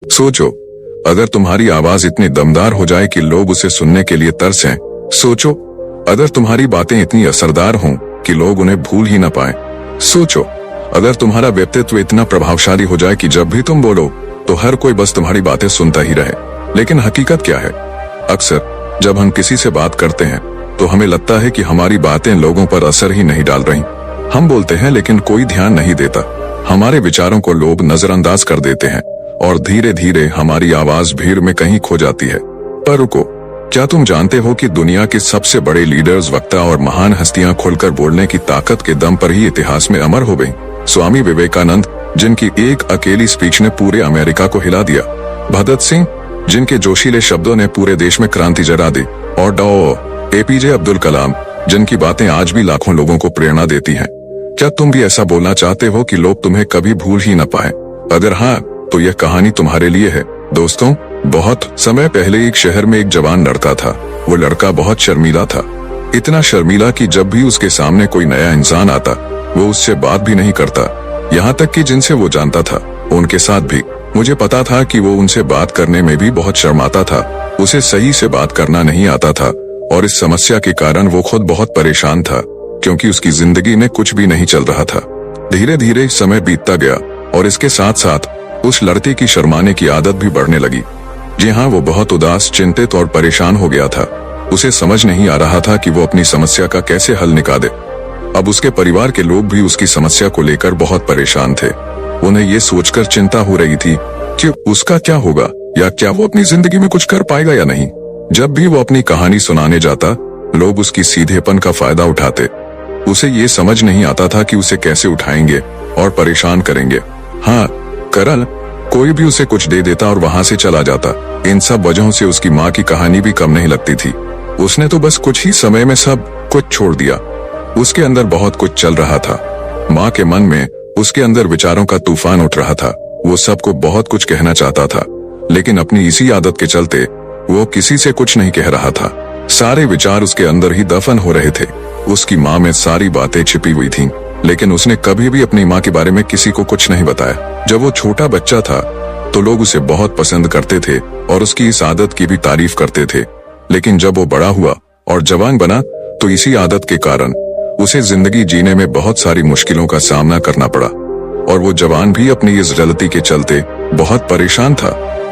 सोचो, अगर तुम्हारी आवाज इतनी दमदार हो जाए कि लोग उसे सुनने के लिए तरसें। सोचो, अगर तुम्हारी बातें इतनी असरदार हों कि लोग उन्हें भूल ही ना पाएं। सोचो, अगर तुम्हारा व्यक्तित्व इतना प्रभावशाली हो जाए कि जब भी तुम बोलो तो हर कोई बस तुम्हारी बातें सुनता ही रहे। लेकिन हकीकत क्या है? अक्सर जब हम किसी से बात करते हैं तो हमें लगता है कि हमारी बातें लोगों पर असर ही नहीं डाल रही। हम बोलते हैं लेकिन कोई ध्यान नहीं देता। हमारे विचारों को लोग नजरअंदाज कर देते हैं और धीरे धीरे हमारी आवाज भीड़ में कहीं खो जाती है। पर रुको, क्या तुम जानते हो कि दुनिया के सबसे बड़े लीडर्स, वक्ता और महान हस्तियां खुलकर बोलने की ताकत के दम पर ही इतिहास में अमर हो गईं? स्वामी विवेकानंद, जिनकी एक अकेली स्पीच ने पूरे अमेरिका को हिला दिया। भगत सिंह, जिनके जोशीले शब्दों ने पूरे देश में क्रांति जगा दी। और डॉ. एपीजे अब्दुल कलाम, जिनकी बातें आज भी लाखों लोगों को प्रेरणा देती हैं। क्या तुम भी ऐसा बोलना चाहते हो कि लोग तुम्हें कभी भूल ही न पाए? अगर हाँ, तो यह कहानी तुम्हारे लिए है। दोस्तों, बहुत समय पहले एक शहर में एक जवान लड़का था। वो लड़का बहुत शर्मीला था, इतना शर्मीला कि जब भी उसके सामने कोई नया इंसान आता वो उससे बात भी नहीं करता। यहाँ तक कि जिनसे वो जानता था उनके साथ भी। मुझे पता था कि वो उनसे बात करने में भी बहुत शर्माता था। उसे सही से बात करना नहीं आता था और इस समस्या के कारण वो खुद बहुत परेशान था, क्योंकि उसकी जिंदगी में कुछ भी नहीं चल रहा था। धीरे धीरे समय बीतता गया और इसके साथ साथ उस लड़के की शर्माने की आदत भी बढ़ने लगी। जी हाँ, वो बहुत उदास, चिंतित और परेशान हो गया था। उसे समझ नहीं आ रहा था कि वो अपनी समस्या का कैसे हल निकाले। अब उसके परिवार के लोग भी उसकी समस्या को लेकर बहुत परेशान थे। उन्हें ये सोचकर चिंता हो रही थी कि उसका क्या होगा, या क्या वो अपनी जिंदगी में कुछ कर पाएगा या नहीं। जब भी वो अपनी कहानी सुनाने जाता, लोग उसकी सीधेपन का फायदा उठाते। उसे ये समझ नहीं आता था कि उसे कैसे उठाएंगे और परेशान करेंगे। हाँ, करल कोई भी उसे कुछ दे देता और वहां से चला जाता। इन सब वजहों से उसकी माँ की कहानी भी कम नहीं लगती थी। उसने तो बस कुछ ही समय में सब कुछ छोड़ दिया। उसके अंदर बहुत कुछ चल रहा था। माँ के मन में उसके अंदर विचारों का तूफान उठ रहा था। वो सबको बहुत कुछ कहना चाहता था, लेकिन अपनी इसी आदत के चलते वो किसी से कुछ नहीं कह रहा था। सारे विचार उसके अंदर ही दफन हो रहे थे। उसकी माँ में सारी बातें छिपी हुई थीं, लेकिन उसने कभी भी अपनी माँ के बारे में किसी को कुछ नहीं बताया। जब वो छोटा बच्चा था तो लोग उसे बहुत पसंद करते थे और उसकी इस आदत की भी तारीफ करते थे। लेकिन जब वो बड़ा हुआ और जवान बना तो इसी आदत के कारण उसे जिंदगी जीने में बहुत सारी मुश्किलों का सामना करना पड़ा। और वो जवान भी अपनी इस गलती के चलते बहुत परेशान था।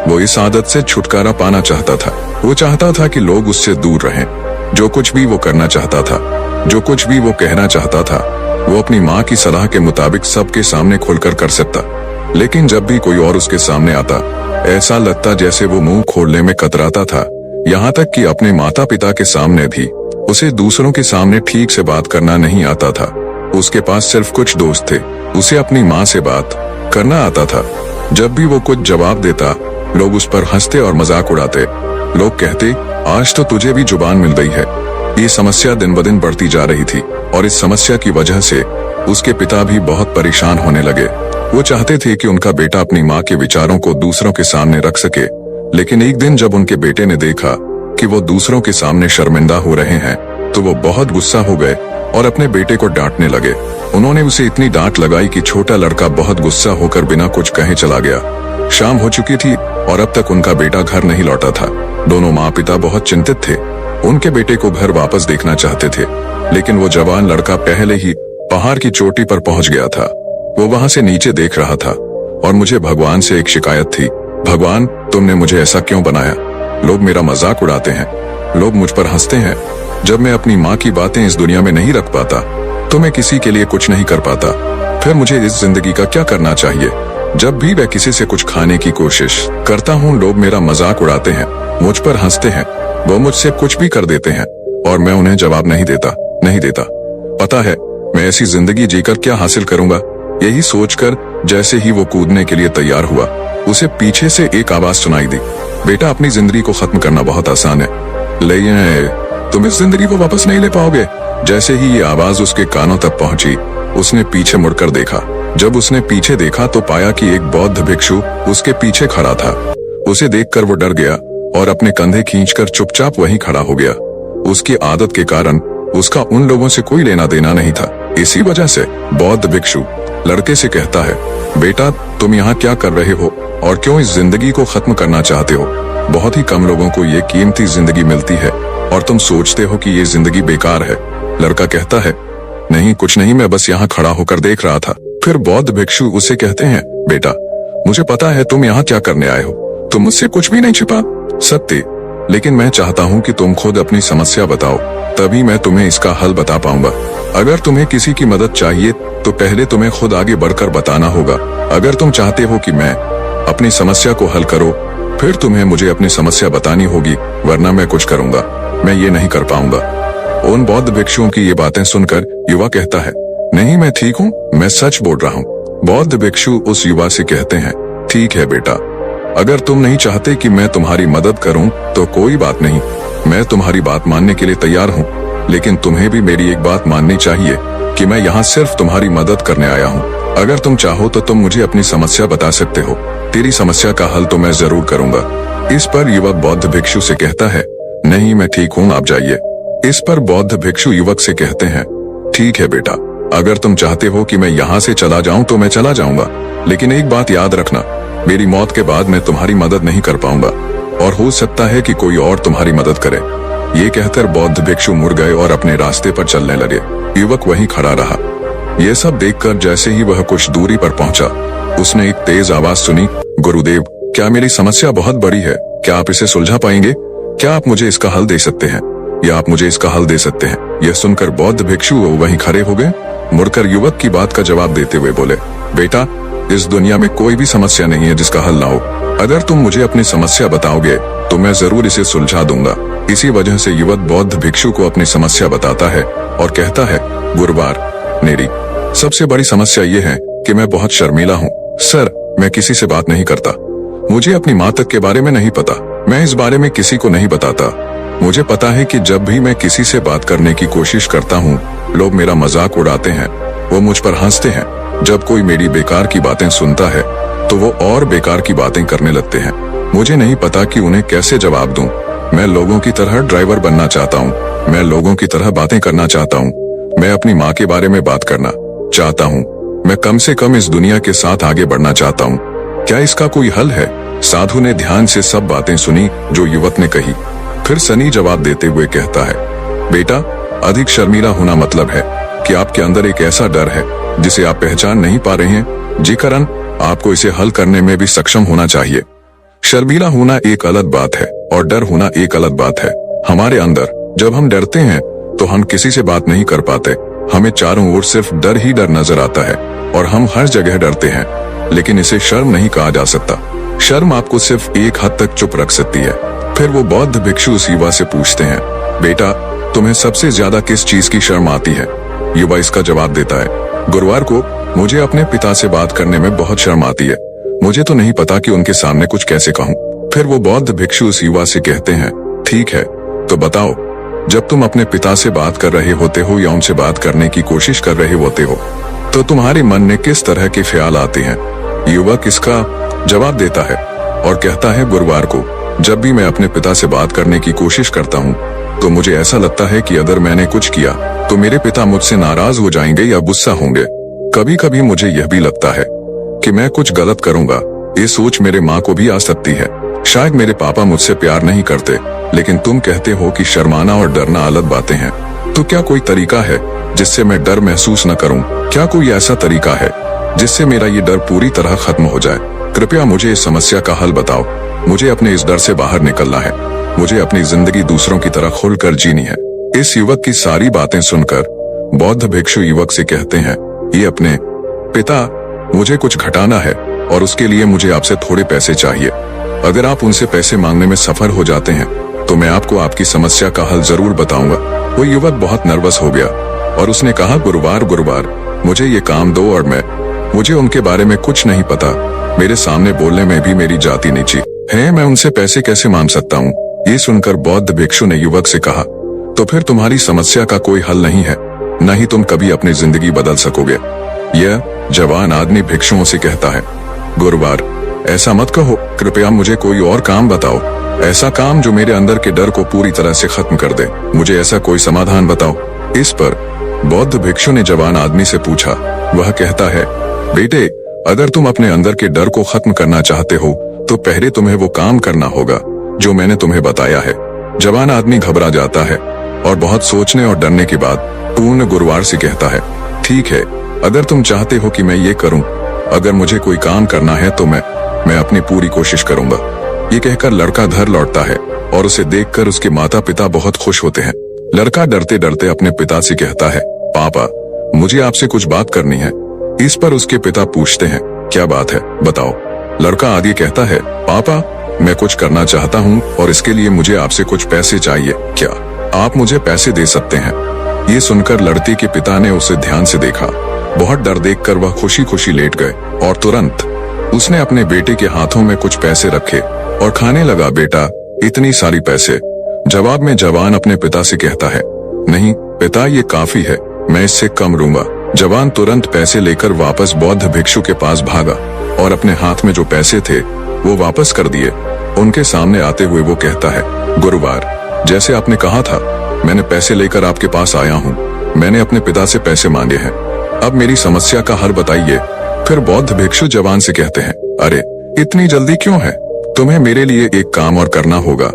वो इस आदत से छुटकारा पाना चाहता था। वो चाहता था कि लोग उससे दूर रहें। जो कुछ भी वो करना चाहता था, जो कुछ भी वो कहना चाहता था, वो अपनी माँ की सलाह के मुताबिक सबके सामने खुलकर कर सकता। लेकिन जब भी कोई और उसके सामने आता, ऐसा लगता जैसे वो मुंह खोलने में कतराता था। यहाँ तक कि अपने माता पिता के सामने भी उसे दूसरों के सामने ठीक से बात करना नहीं आता था। उसके पास सिर्फ कुछ दोस्त थे। उसे अपनी माँ से बात करना आता था। जब भी वो कुछ जवाब देता, लोग उस पर हंसते और मजाक उड़ाते। लोग कहते, आज तो तुझे भी जुबान मिल गई है। ये समस्या दिन ब दिन बढ़ती जा रही थी और इस समस्या की वजह से उसके पिता भी बहुत परेशान होने लगे। वो चाहते थे कि उनका बेटा अपनी माँ के विचारों को दूसरों के सामने रख सके। लेकिन एक दिन जब उनके बेटे ने देखा कि वो दूसरों के सामने शर्मिंदा हो रहे हैं, तो वो बहुत गुस्सा हो गए और अपने बेटे को डांटने लगे। उन्होंने उसे इतनी डांट लगाई कि छोटा लड़का बहुत गुस्सा होकर बिना कुछ कहे चला गया। शाम हो चुकी थी और अब तक उनका बेटा घर नहीं लौटा था। दोनों माँ पिता बहुत चिंतित थे। उनके बेटे को घर वापस देखना चाहते थे, लेकिन वो जवान लड़का पहले ही पहाड़ की चोटी पर पहुंच गया था। वो वहां से नीचे देख रहा था और मुझे भगवान से एक शिकायत थी। भगवान, तुमने मुझे ऐसा क्यों बनाया? लोग मेरा मजाक उड़ाते हैं, लोग मुझ पर हंसते हैं। जब मैं अपनी माँ की बातें इस दुनिया में नहीं रख पाता तो मैं किसी के लिए कुछ नहीं कर पाता। फिर मुझे इस जिंदगी का क्या करना चाहिए? जब भी मैं किसी से कुछ खाने की कोशिश करता हूँ, लोग मेरा मजाक उड़ाते हैं, मुझ पर हंसते हैं। वो मुझसे कुछ भी कर देते हैं और मैं उन्हें जवाब नहीं देता। पता है, मैं ऐसी जिंदगी जीकर क्या हासिल करूंगा? यही सोचकर जैसे ही वो कूदने के लिए तैयार हुआ, उसे पीछे से एक आवाज सुनाई दी। बेटा, अपनी जिंदगी को खत्म करना बहुत आसान है, लेकिन तुम इस जिंदगी को वापस नहीं ले पाओगे। जैसे ही ये आवाज उसके कानों तक पहुंची, उसने पीछे मुड़कर देखा। जब उसने पीछे देखा तो पाया कि एक बौद्ध भिक्षु उसके पीछे खड़ा था। उसे देखकर वो डर गया और अपने कंधे खींचकर चुपचाप वहीं खड़ा हो गया। उसकी आदत के कारण उसका उन लोगों से कोई लेना देना नहीं था। इसी वजह से बौद्ध भिक्षु लड़के से कहता है, बेटा तुम यहाँ क्या कर रहे हो और क्यों इस जिंदगी को खत्म करना चाहते हो? बहुत ही कम लोगों को ये कीमती जिंदगी मिलती है और तुम सोचते हो कि ये जिंदगी बेकार है। लड़का कहता है, नहीं कुछ नहीं, मैं बस यहाँ खड़ा होकर देख रहा था। फिर बौद्ध भिक्षु उसे कहते हैं, बेटा मुझे पता है तुम यहाँ क्या करने आए हो, तुम मुझसे कुछ भी नहीं छिपा सकते, लेकिन मैं चाहता हूँ कि तुम खुद अपनी समस्या बताओ, तभी मैं तुम्हें इसका हल बता पाऊंगा। अगर तुम्हें किसी की मदद चाहिए तो पहले तुम्हें खुद आगे बढ़कर बताना होगा। अगर तुम चाहते हो कि मैं अपनी समस्या को हल करो, फिर तुम्हें मुझे अपनी समस्या बतानी होगी, वरना मैं कुछ करूंगा, मैं ये नहीं कर पाऊंगा। उन बौद्ध भिक्षुओं की ये बातें सुनकर युवा कहता है, नहीं मैं ठीक हूँ, मैं सच बोल रहा हूँ। बौद्ध भिक्षु उस युवा से कहते हैं, ठीक है बेटा, अगर तुम नहीं चाहते कि मैं तुम्हारी मदद करूं तो कोई बात नहीं, मैं तुम्हारी बात मानने के लिए तैयार हूं, लेकिन तुम्हें भी मेरी एक बात माननी चाहिए कि मैं यहाँ सिर्फ तुम्हारी मदद करने आया हूँ। अगर तुम चाहो तो तुम मुझे अपनी समस्या बता सकते हो, तेरी समस्या का हल तो मैं जरूर करूंगा। इस पर युवक बौद्ध भिक्षु से कहता है, नहीं मैं ठीक हूँ, आप जाइए। इस पर बौद्ध भिक्षु युवक से कहते हैं, ठीक है बेटा, अगर तुम चाहते हो कि मैं यहाँ से चला जाऊं तो मैं चला जाऊंगा, लेकिन एक बात याद रखना, मेरी मौत के बाद मैं तुम्हारी मदद नहीं कर पाऊंगा और हो सकता है कि कोई और तुम्हारी मदद करे। ये कहकर बौद्ध भिक्षु मुड़ गए और अपने रास्ते पर चलने लगे। युवक वहीं खड़ा रहा। ये सब देखकर जैसे ही वह कुछ दूरी पर पहुंचा, उसने एक तेज आवाज सुनी, गुरुदेव क्या मेरी समस्या बहुत बड़ी है, क्या आप इसे सुलझा पाएंगे? क्या आप मुझे इसका हल दे सकते हैं, या आप मुझे इसका हल दे सकते हैं? यह सुनकर बौद्ध भिक्षु वहीं खड़े हो गए। मुड़कर युवक की बात का जवाब देते हुए बोले, बेटा इस दुनिया में कोई भी समस्या नहीं है जिसका हल ना हो। अगर तुम मुझे अपनी समस्या बताओगे तो मैं जरूर इसे सुलझा दूंगा। इसी वजह से युवक बौद्ध भिक्षु को अपनी समस्या बताता है और कहता है, गुरुवार मेरी सबसे बड़ी समस्या ये है कि मैं बहुत शर्मीला हूँ। सर मैं किसी से बात नहीं करता, मुझे अपनी माँ तक के बारे में नहीं पता, मैं इस बारे में किसी को नहीं बताता। मुझे पता है कि जब भी मैं किसी से बात करने की कोशिश करता हूँ, लोग मेरा मजाक उड़ाते हैं, वो मुझ पर हंसते हैं। जब कोई मेरी बेकार की बातें सुनता है तो वो और बेकार की बातें करने लगते हैं। मुझे नहीं पता कि उन्हें कैसे जवाब दूं। मैं लोगों की तरह ड्राइवर बनना चाहता हूं, मैं लोगों की तरह बातें करना चाहता हूं, मैं अपनी माँ के बारे में बात करना चाहता हूं, मैं कम से कम इस दुनिया के साथ आगे बढ़ना चाहता हूं। क्या इसका कोई हल है? साधु ने ध्यान से सब बातें सुनी जो युवक ने कही। फिर सनी जवाब देते हुए कहता है, बेटा अधिक शर्मीला होना मतलब है कि आपके अंदर एक ऐसा डर है जिसे आप पहचान नहीं पा रहे हैं, जी कारण आपको इसे हल करने में भी सक्षम होना चाहिए। शर्मीला होना एक अलग बात है और डर होना एक अलग बात है। हमारे अंदर जब हम डरते हैं तो हम किसी से बात नहीं कर पाते, हमें चारों ओर सिर्फ डर ही डर नजर आता है और हम हर जगह डरते हैं, लेकिन इसे शर्म नहीं कहा जा सकता। शर्म आपको सिर्फ एक हद तक चुप रख सकती है। फिर वो बौद्ध भिक्षु उस युवा से पूछते हैं, बेटा तुम्हें सबसे ज्यादा किस चीज की शर्म आती है? युवा इसका जवाब देता है, गुरुवार को मुझे अपने पिता से बात करने में बहुत शर्म आती है, मुझे तो नहीं पता कि उनके सामने कुछ कैसे कहूँ। फिर वो बौद्ध भिक्षु उस युवा से कहते हैं, ठीक है तो बताओ, जब तुम अपने पिता से बात कर रहे होते हो या उनसे बात करने की कोशिश कर रहे होते हो तो तुम्हारे मन में किस तरह के ख्याल आते हैं? युवक इसका जवाब देता है और कहता है, गुरुवार को जब भी मैं अपने पिता से बात करने की कोशिश करता हूँ तो मुझे ऐसा लगता है कि अगर मैंने कुछ किया तो मेरे पिता मुझसे नाराज हो जाएंगे या गुस्सा होंगे। कभी कभी मुझे यह भी लगता है कि मैं कुछ गलत करूंगा। ये सोच मेरे माँ को भी आ सकती है। शायद मेरे पापा मुझसे प्यार नहीं करते, लेकिन तुम कहते हो कि शर्माना और डरना अलग बातें हैं। तो क्या कोई तरीका है जिससे मैं डर महसूस न करूं? क्या कोई ऐसा तरीका है जिससे मेरा ये डर पूरी तरह खत्म हो जाए? कृपया मुझे इस समस्या का हल बताओ। मुझे अपने इस डर से बाहर निकलना है, मुझे अपनी जिंदगी दूसरों की तरह खुलकर जीनी है। इस युवक की सारी बातें सुनकर बौद्ध भिक्षु युवक से कहते हैं, ये अपने पिता मुझे कुछ घटाना है और उसके लिए मुझे आपसे थोड़े पैसे चाहिए। अगर आप उनसे पैसे मांगने में सफल हो जाते हैं तो मैं आपको आपकी समस्या का हल जरूर बताऊंगा। वो युवक बहुत नर्वस हो गया और उसने कहा, गुरुवार मुझे ये काम दो और मुझे उनके बारे में कुछ नहीं पता, मेरे सामने बोलने में भी मेरी जाति नीची है, मैं उनसे पैसे कैसे मांग सकता हूँ? ये सुनकर बौद्ध भिक्षु ने युवक से कहा, तो फिर तुम्हारी समस्या का कोई हल नहीं है, न ही तुम कभी अपनी जिंदगी बदल सकोगे। यह जवान आदमी भिक्षुओं से कहता है, गुरुवार ऐसा मत कहो, कृपया मुझे कोई और काम बताओ, ऐसा काम जो मेरे अंदर के डर को पूरी तरह से खत्म कर दे। मुझे ऐसा कोई समाधान बताओ। इस पर बौद्ध भिक्षु ने जवान आदमी से पूछा। वह कहता है, बेटे, अगर तुम अपने अंदर के डर को खत्म करना चाहते हो तो पहले तुम्हें वो काम करना होगा जो मैंने तुम्हें बताया है। जवान आदमी घबरा जाता है और बहुत सोचने और डरने के बाद पूर्ण गुरुवार से कहता है, ठीक है, अगर तुम चाहते हो कि मैं ये करूं, अगर मुझे कोई काम करना है तो मैं अपनी पूरी कोशिश करूंगा। ये कहकर लड़का घर लौटता है और उसे देखकर उसके माता पिता बहुत खुश होते हैं। लड़का डरते डरते अपने पिता से कहता है, पापा, मुझे आपसे कुछ बात करनी है। इस पर उसके पिता पूछते हैं, क्या बात है, बताओ। लड़का आगे कहता है, पापा, मैं कुछ करना चाहता हूँ और इसके लिए मुझे आपसे कुछ पैसे चाहिए, क्या आप मुझे पैसे दे सकते हैं? ये सुनकर लड़के के पिता ने उसे ध्यान से देखा। बहुत डर देखकर वह खुशी खुशी लेट गए और तुरंत उसने अपने बेटे के हाथों में कुछ पैसे रखे और खाने लगा। बेटा, इतनी सारी पैसे? जवाब में जवान अपने पिता से कहता है, नहीं पिता, ये काफी है, मैं इससे कम लूंगा। जवान तुरंत पैसे लेकर वापस बौद्ध भिक्षु के पास भागा और अपने हाथ में जो पैसे थे वो वापस कर दिए। उनके सामने आते हुए वो कहता है, गुरुवार, जैसे आपने कहा था, मैंने पैसे लेकर आपके पास आया हूँ। मैंने अपने पिता से पैसे मांगे हैं, अब मेरी समस्या का हल बताइए। फिर बौद्ध भिक्षु जवान से कहते हैं, अरे इतनी जल्दी क्यों है? तुम्हें मेरे लिए एक काम और करना होगा,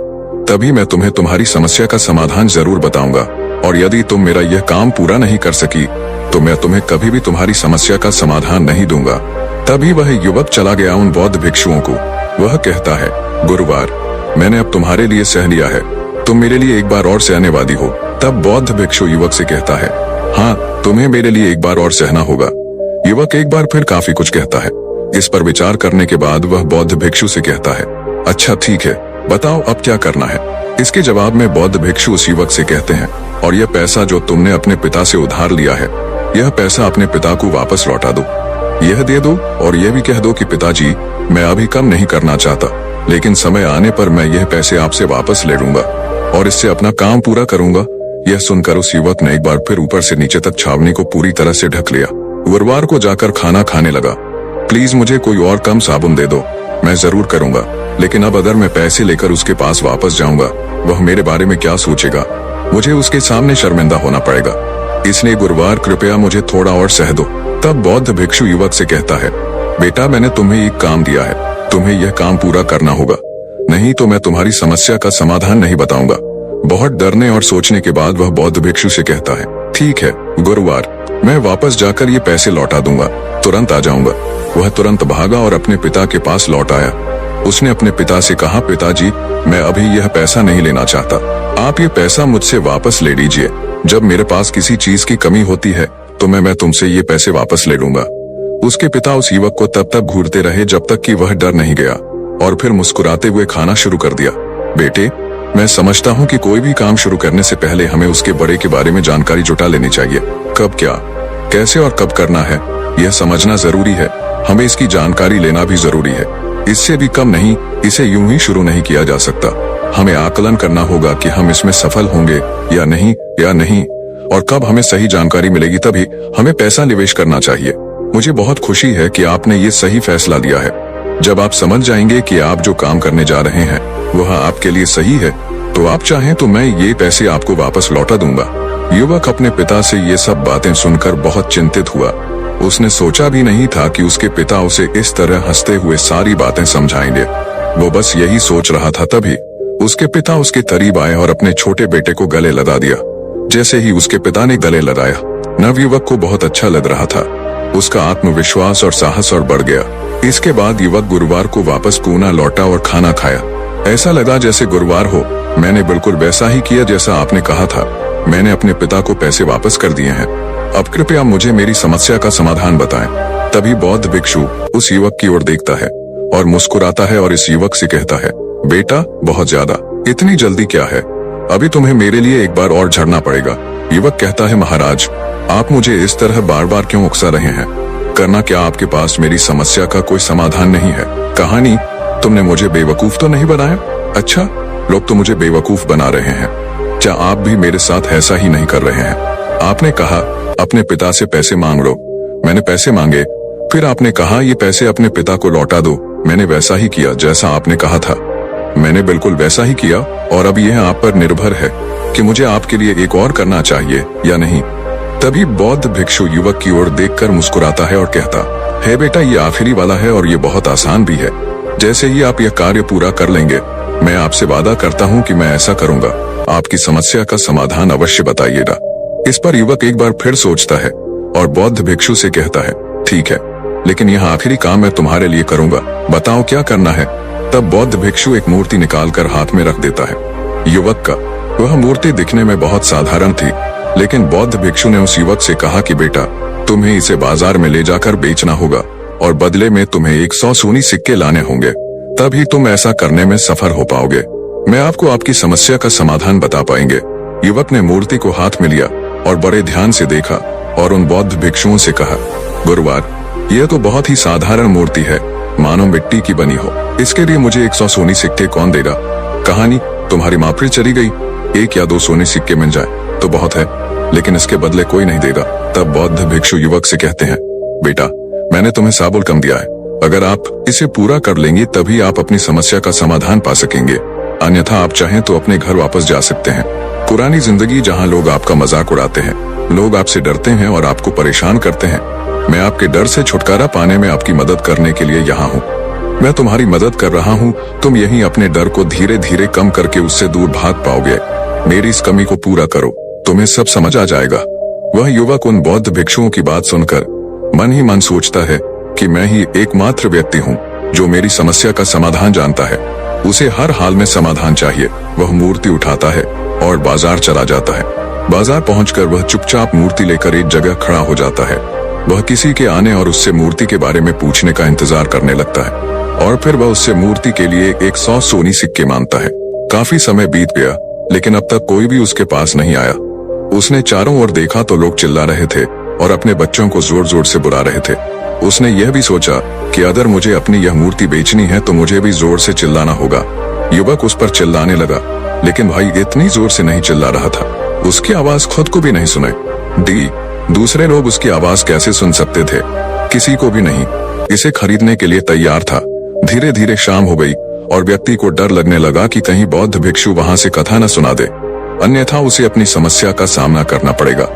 तभी मैं तुम्हें तुम्हारी समस्या का समाधान जरूर बताऊंगा। और यदि तुम मेरा यह काम पूरा नहीं कर सकी तो मैं तुम्हें कभी भी तुम्हारी समस्या का समाधान नहीं दूंगा। तभी वह युवक चला गया उन बौद्ध भिक्षुओं को। वह कहता है, गुरुवार, मैंने अब तुम्हारे लिए सह लिया है, तुम मेरे लिए एक बार और सहने वाली हो। तब बौद्ध भिक्षु युवक से कहता है, हाँ, तुम्हें मेरे लिए एक बार और सहना होगा। युवक एक बार फिर काफी कुछ कहता है। इस पर विचार करने के बाद वह बौद्ध भिक्षु से कहता है, अच्छा ठीक है, बताओ अब क्या करना है। इसके जवाब में बौद्ध भिक्षु उस युवक से कहते हैं, और यह पैसा जो तुमने अपने पिता से उधार लिया है, यह पैसा अपने पिता को वापस लौटा दो। यह दे दो और यह भी कह दो कि पिताजी, मैं अभी कम नहीं करना चाहता, लेकिन समय आने पर मैं यह पैसे आपसे वापस ले लूंगा और इससे अपना काम पूरा करूंगा। यह सुनकर उस युवक ने एक बार फिर ऊपर से नीचे तक छावनी को पूरी तरह से ढक लिया। गुरुवार को जाकर खाना खाने लगा। प्लीज मुझे कोई और कम साबुन दे दो, मैं जरूर करूंगा, लेकिन अब अगर मैं पैसे लेकर उसके पास वापस जाऊंगा, वह मेरे बारे में क्या सोचेगा? मुझे उसके सामने शर्मिंदा होना पड़ेगा। इसलिए गुरुवार, कृपया मुझे थोड़ा और सह दो। तब बौद्ध भिक्षु युवक से कहता है, बेटा, मैंने तुम्हें एक काम दिया है, तुम्हें यह काम पूरा करना होगा, नहीं तो मैं तुम्हारी समस्या का समाधान नहीं बताऊंगा। बहुत डरने और सोचने के बाद वह बौद्ध भिक्षु से कहता है, ठीक है गुरुवार, मैं वापस जाकर ये पैसे लौटा दूंगा, तुरंत आ जाऊंगा। वह तुरंत भागा और अपने पिता के पास लौट आया। उसने अपने पिता से कहा, पिताजी, मैं अभी यह पैसा नहीं लेना चाहता, आप ये पैसा मुझसे वापस ले लीजिए। जब मेरे पास किसी चीज की कमी होती है तो मैं तुमसे ये पैसे वापस ले लूंगा। उसके पिता उस युवक को तब तक घूरते रहे जब तक कि वह डर नहीं गया, और फिर मुस्कुराते हुए खाना शुरू कर दिया। बेटे, मैं समझता हूँ कि कोई भी काम शुरू करने से पहले हमें उसके बड़े के बारे में जानकारी जुटा लेनी चाहिए। कब क्या, कैसे और कब करना है, यह समझना जरूरी है। हमें इसकी जानकारी लेना भी जरूरी है। इससे भी कम नहीं, इसे यूं ही शुरू नहीं किया जा सकता। हमें आकलन करना होगा कि हम इसमें सफल होंगे या नहीं, और कब हमें सही जानकारी मिलेगी तभी हमें पैसा निवेश करना चाहिए। मुझे बहुत खुशी है कि आपने ये सही फैसला लिया है। जब आप समझ जाएंगे कि आप जो काम करने जा रहे हैं वह आपके लिए सही है, तो आप चाहें तो मैं ये पैसे आपको वापस लौटा दूंगा। युवक अपने पिता से ये सब बातें सुनकर बहुत चिंतित हुआ। उसने सोचा भी नहीं था कि उसके पिता उसे इस तरह हंसते हुए सारी बातें समझाएंगे। वो बस यही सोच रहा था। तभी उसके पिता उसके करीब आए और अपने छोटे बेटे को गले लगा दिया। जैसे ही उसके पिता ने गले लगाया, नवयुवक को बहुत अच्छा लग रहा था। उसका आत्मविश्वास और साहस और बढ़ गया। इसके बाद युवक गुरुवार को वापस पूना लौटा और खाना खाया। ऐसा लगा जैसे गुरुवार हो, मैंने बिल्कुल वैसा ही किया जैसा आपने कहा था। मैंने अपने पिता को पैसे वापस कर दिए हैं। अब कृपया मुझे मेरी समस्या का समाधान बताएं। तभी बौद्ध भिक्षु उस युवक की ओर देखता है और मुस्कुराता है और इस युवक से कहता है, बेटा, बहुत ज्यादा, इतनी जल्दी क्या है? अभी तुम्हें मेरे लिए एक बार और झड़ना पड़ेगा। युवक कहता है, महाराज, आप मुझे इस तरह बार बार क्यों उकसा रहे हैं? करना क्या आपके पास मेरी समस्या का कोई समाधान नहीं है? कहानी, तुमने मुझे बेवकूफ तो नहीं बनाया? अच्छा, लोग तो मुझे बेवकूफ बना रहे हैं। क्या आप भी मेरे साथ ऐसा ही नहीं कर रहे हैं? आपने कहा अपने पिता से पैसे मांग लो, मैंने पैसे मांगे। फिर आपने कहा ये पैसे अपने पिता को लौटा दो, मैंने वैसा ही किया जैसा आपने कहा था। मैंने बिल्कुल वैसा ही किया और अब यह आप पर निर्भर है कि मुझे आपके लिए एक और करना चाहिए या नहीं। तभी बौद्ध भिक्षु युवक की ओर देखकर मुस्कुराता है और कहता है, बेटा ये आखिरी वाला है और ये बहुत आसान भी है। जैसे ही आप यह कार्य पूरा कर लेंगे, मैं आपसे वादा करता हूँ कि मैं ऐसा करूंगा, आपकी समस्या का समाधान अवश्य बताइएगा। इस पर युवक एक बार फिर सोचता है और बौद्ध भिक्षु से कहता है, ठीक है, लेकिन यह आखिरी काम मैं तुम्हारे लिए करूंगा, बताओ क्या करना है। तब बौद्ध भिक्षु एक मूर्ति निकालकर हाथ में रख देता है युवक का। वह मूर्ति दिखने में बहुत साधारण थी, लेकिन बौद्ध भिक्षु ने उस युवक से कहा कि बेटा, तुम्हें इसे बाजार में ले जाकर बेचना होगा और बदले में तुम्हें 100 सोनी सिक्के लाने होंगे, तभी तुम ऐसा करने में सफल हो पाओगे। मैं आपको आपकी समस्या का समाधान बता पाएंगे। युवक ने मूर्ति को हाथ में लिया और बड़े ध्यान से देखा और उन बौद्ध भिक्षुओं से कहा, गुरुवार, यह तो बहुत ही साधारण मूर्ति है, मानो मिट्टी की बनी हो। इसके लिए मुझे 100 सोनी सिक्के कौन देगा? कहानी तुम्हारी माँ फिर चली गई, 1 या 2 सोने सिक्के मिल जाए तो बहुत है, लेकिन इसके बदले कोई नहीं देगा। तब बौद्ध भिक्षु युवक से कहते हैं, बेटा, मैंने तुम्हें साबुल कम दिया है, अगर आप इसे पूरा कर लेंगे तभी आप अपनी समस्या का समाधान पा सकेंगे, अन्यथा आप चाहें तो अपने घर वापस जा सकते हैं। पुरानी जिंदगी जहाँ लोग आपका मजाक उड़ाते हैं, लोग आपसे डरते हैं और आपको परेशान करते हैं, मैं आपके डर से छुटकारा पाने में आपकी मदद करने के लिए यहाँ हूँ। मैं तुम्हारी मदद कर रहा हूँ, तुम यहीं अपने डर को धीरे धीरे कम करके उससे दूर भाग पाओगे। मेरी इस कमी को पूरा करो, तुम्हें सब समझ आ जाएगा। वह युवक उन बौद्ध भिक्षुओं की बात सुनकर मन ही मन सोचता है कि मैं ही एकमात्र व्यक्ति हूँ जो मेरी समस्या का समाधान जानता है। उसे हर हाल में समाधान चाहिए। वह मूर्ति उठाता है और बाजार चला जाता है। बाजार पहुंचकर वह चुपचाप मूर्ति लेकर एक जगह खड़ा हो जाता है। वह किसी के आने और उससे मूर्ति के बारे में पूछने का इंतजार करने लगता है और फिर वह उससे मूर्ति के लिए 100 सोनी सिक्के मांगता है। काफी समय बीत गया, लेकिन अब तक कोई भी उसके पास नहीं आया। उसने चारों ओर देखा तो लोग चिल्ला रहे थे और अपने बच्चों को जोर जोर से बुला रहे थे। उसने यह भी सोचा कि अगर मुझे अपनी यह मूर्ति बेचनी है तो मुझे भी जोर से चिल्लाना होगा। युवक उस पर चिल्लाने लगा, लेकिन भाई इतनी जोर से नहीं चिल्ला रहा था, उसकी आवाज खुद को भी नहीं सुनाई। दूसरे लोग उसकी आवाज कैसे सुन सकते थे? किसी को भी नहीं। इसे खरीदने के लिए तैयार था। धीरे धीरे शाम हो गई और व्यक्ति को डर लगने लगा कि कहीं बौद्ध भिक्षु वहां से कथा न सुना दे, अन्यथा उसे अपनी समस्या का सामना करना पड़ेगा।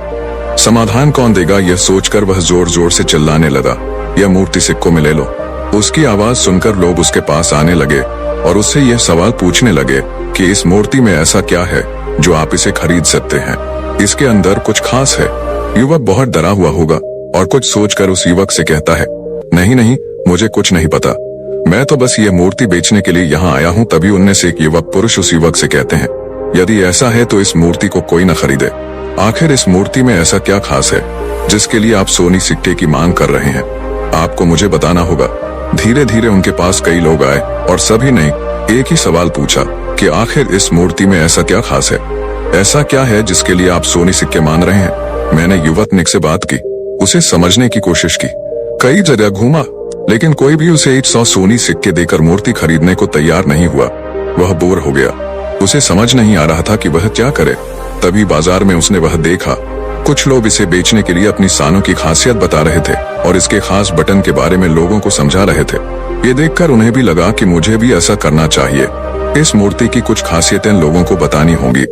समाधान कौन देगा, यह सोचकर वह जोर जोर से चिल्लाने लगा, यह मूर्ति सिक्कों में ले लो। उसकी आवाज सुनकर लोग उसके पास आने लगे और उससे यह सवाल पूछने लगे कि इस मूर्ति में ऐसा क्या है जो आप इसे खरीद सकते हैं, इसके अंदर कुछ खास है। युवक बहुत डरा हुआ होगा और कुछ सोचकर उस युवक से कहता है, नहीं नहीं, मुझे कुछ नहीं पता, मैं तो बस ये मूर्ति बेचने के लिए यहाँ आया हूँ। तभी उनमें से एक युवक पुरुष उस युवक से कहते हैं, यदि ऐसा है तो इस मूर्ति को कोई न खरीदे। आखिर इस मूर्ति में ऐसा क्या खास है जिसके लिए आप सोनी सिक्के की मांग कर रहे हैं? आपको मुझे बताना होगा। धीरे धीरे उनके पास कई लोग आए और सभी ने एक ही सवाल पूछा कि आखिर इस मूर्ति में ऐसा क्या खास है, ऐसा क्या है जिसके लिए आप सोनी सिक्के मांग रहे हैं? मैंने युवक से बात की, उसे समझने की कोशिश की, कई जगह घूमा, लेकिन कोई भी उसे 100 सोनी सिक्के देकर मूर्ति खरीदने को तैयार नहीं हुआ। वह बोर हो गया, उसे समझ नहीं आ रहा था कि वह क्या करे। तभी बाजार में उसने वह देखा, कुछ लोग इसे बेचने के लिए अपनी सानों की खासियत बता रहे थे और इसके खास बटन के बारे में लोगों को समझा रहे थे। ये देखकर उन्हें भी लगा कि मुझे भी ऐसा करना चाहिए, इस मूर्ति की कुछ खासियतें लोगों को बतानी होंगी।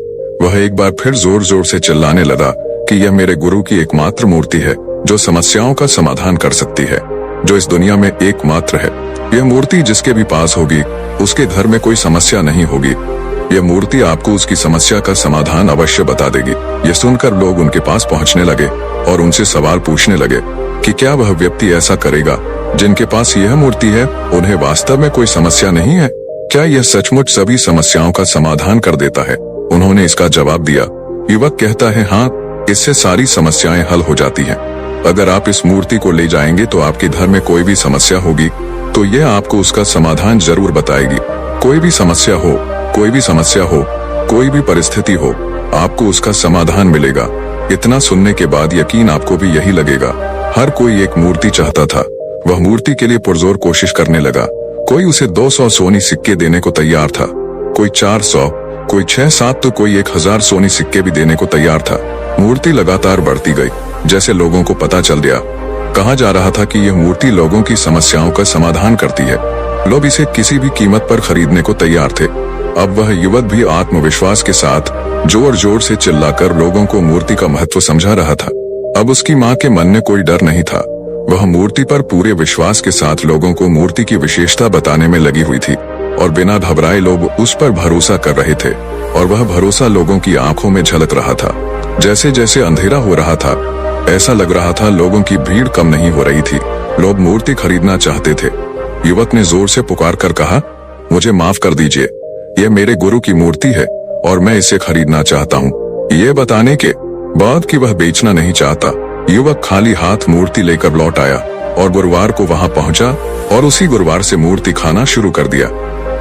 वह एक बार फिर जोर जोर से चिल्लाने लगा कि यह मेरे गुरु की एकमात्र मूर्ति है जो समस्याओं का समाधान कर सकती है, जो इस दुनिया में एकमात्र है। यह मूर्ति जिसके भी पास होगी उसके घर में कोई समस्या नहीं होगी। यह मूर्ति आपको उसकी समस्या का समाधान अवश्य बता देगी। यह सुनकर लोग उनके पास पहुंचने लगे और उनसे सवाल पूछने लगे कि क्या वह व्यक्ति ऐसा करेगा जिनके पास यह मूर्ति है, उन्हें वास्तव में कोई समस्या नहीं है? क्या यह सचमुच सभी समस्याओं का समाधान कर देता है? उन्होंने इसका जवाब दिया। युवक कहता है, हाँ, इससे सारी समस्याएं हल हो जाती हैं। अगर आप इस मूर्ति को ले जाएंगे तो आपके घर में कोई भी समस्या होगी तो यह आपको उसका समाधान जरूर बताएगी। कोई भी समस्या हो, कोई भी समस्या हो, कोई भी परिस्थिति हो, आपको उसका समाधान मिलेगा। इतना सुनने के बाद यकीन आपको भी यही लगेगा। हर कोई एक मूर्ति चाहता था। वह मूर्ति के लिए पुरजोर कोशिश करने लगा। कोई उसे 200 सोनी सिक्के देने को तैयार था, कोई 400, कोई 6-7 तो कोई 1000 सोनी सिक्के भी देने को तैयार था। मूर्ति लगातार बढ़ती गई। जैसे लोगों को पता चल गया, कहा जा रहा था कि यह मूर्ति लोगों की समस्याओं का समाधान करती है। लोग इसे किसी भी कीमत पर खरीदने को तैयार थे। अब वह युवक भी आत्मविश्वास के साथ जोर जोर से चिल्लाकर लोगों को मूर्ति का महत्व समझा रहा था। अब उसकी माँ के मन में कोई डर नहीं था। वह मूर्ति पर पूरे विश्वास के साथ लोगों को मूर्ति की विशेषता बताने में लगी हुई थी और बिना घबराए लोग उस पर भरोसा कर रहे थे और वह भरोसा लोगों की आंखों में झलक रहा था। जैसे जैसे अंधेरा हो रहा था, ऐसा लग रहा था लोगों की भीड़ कम नहीं हो रही थी। लोग मूर्ति खरीदना चाहते थे। युवक ने जोर से पुकार कर कहा, मुझे माफ कर दीजिए, यह मेरे गुरु की मूर्ति है और मैं इसे खरीदना चाहता हूँ। ये बताने के बाद कि वह बेचना नहीं चाहता, युवक खाली हाथ मूर्ति लेकर लौट आया और गुरुवार को वहां पहुंचा और उसी गुरुवार से मूर्ति खाना शुरू कर दिया।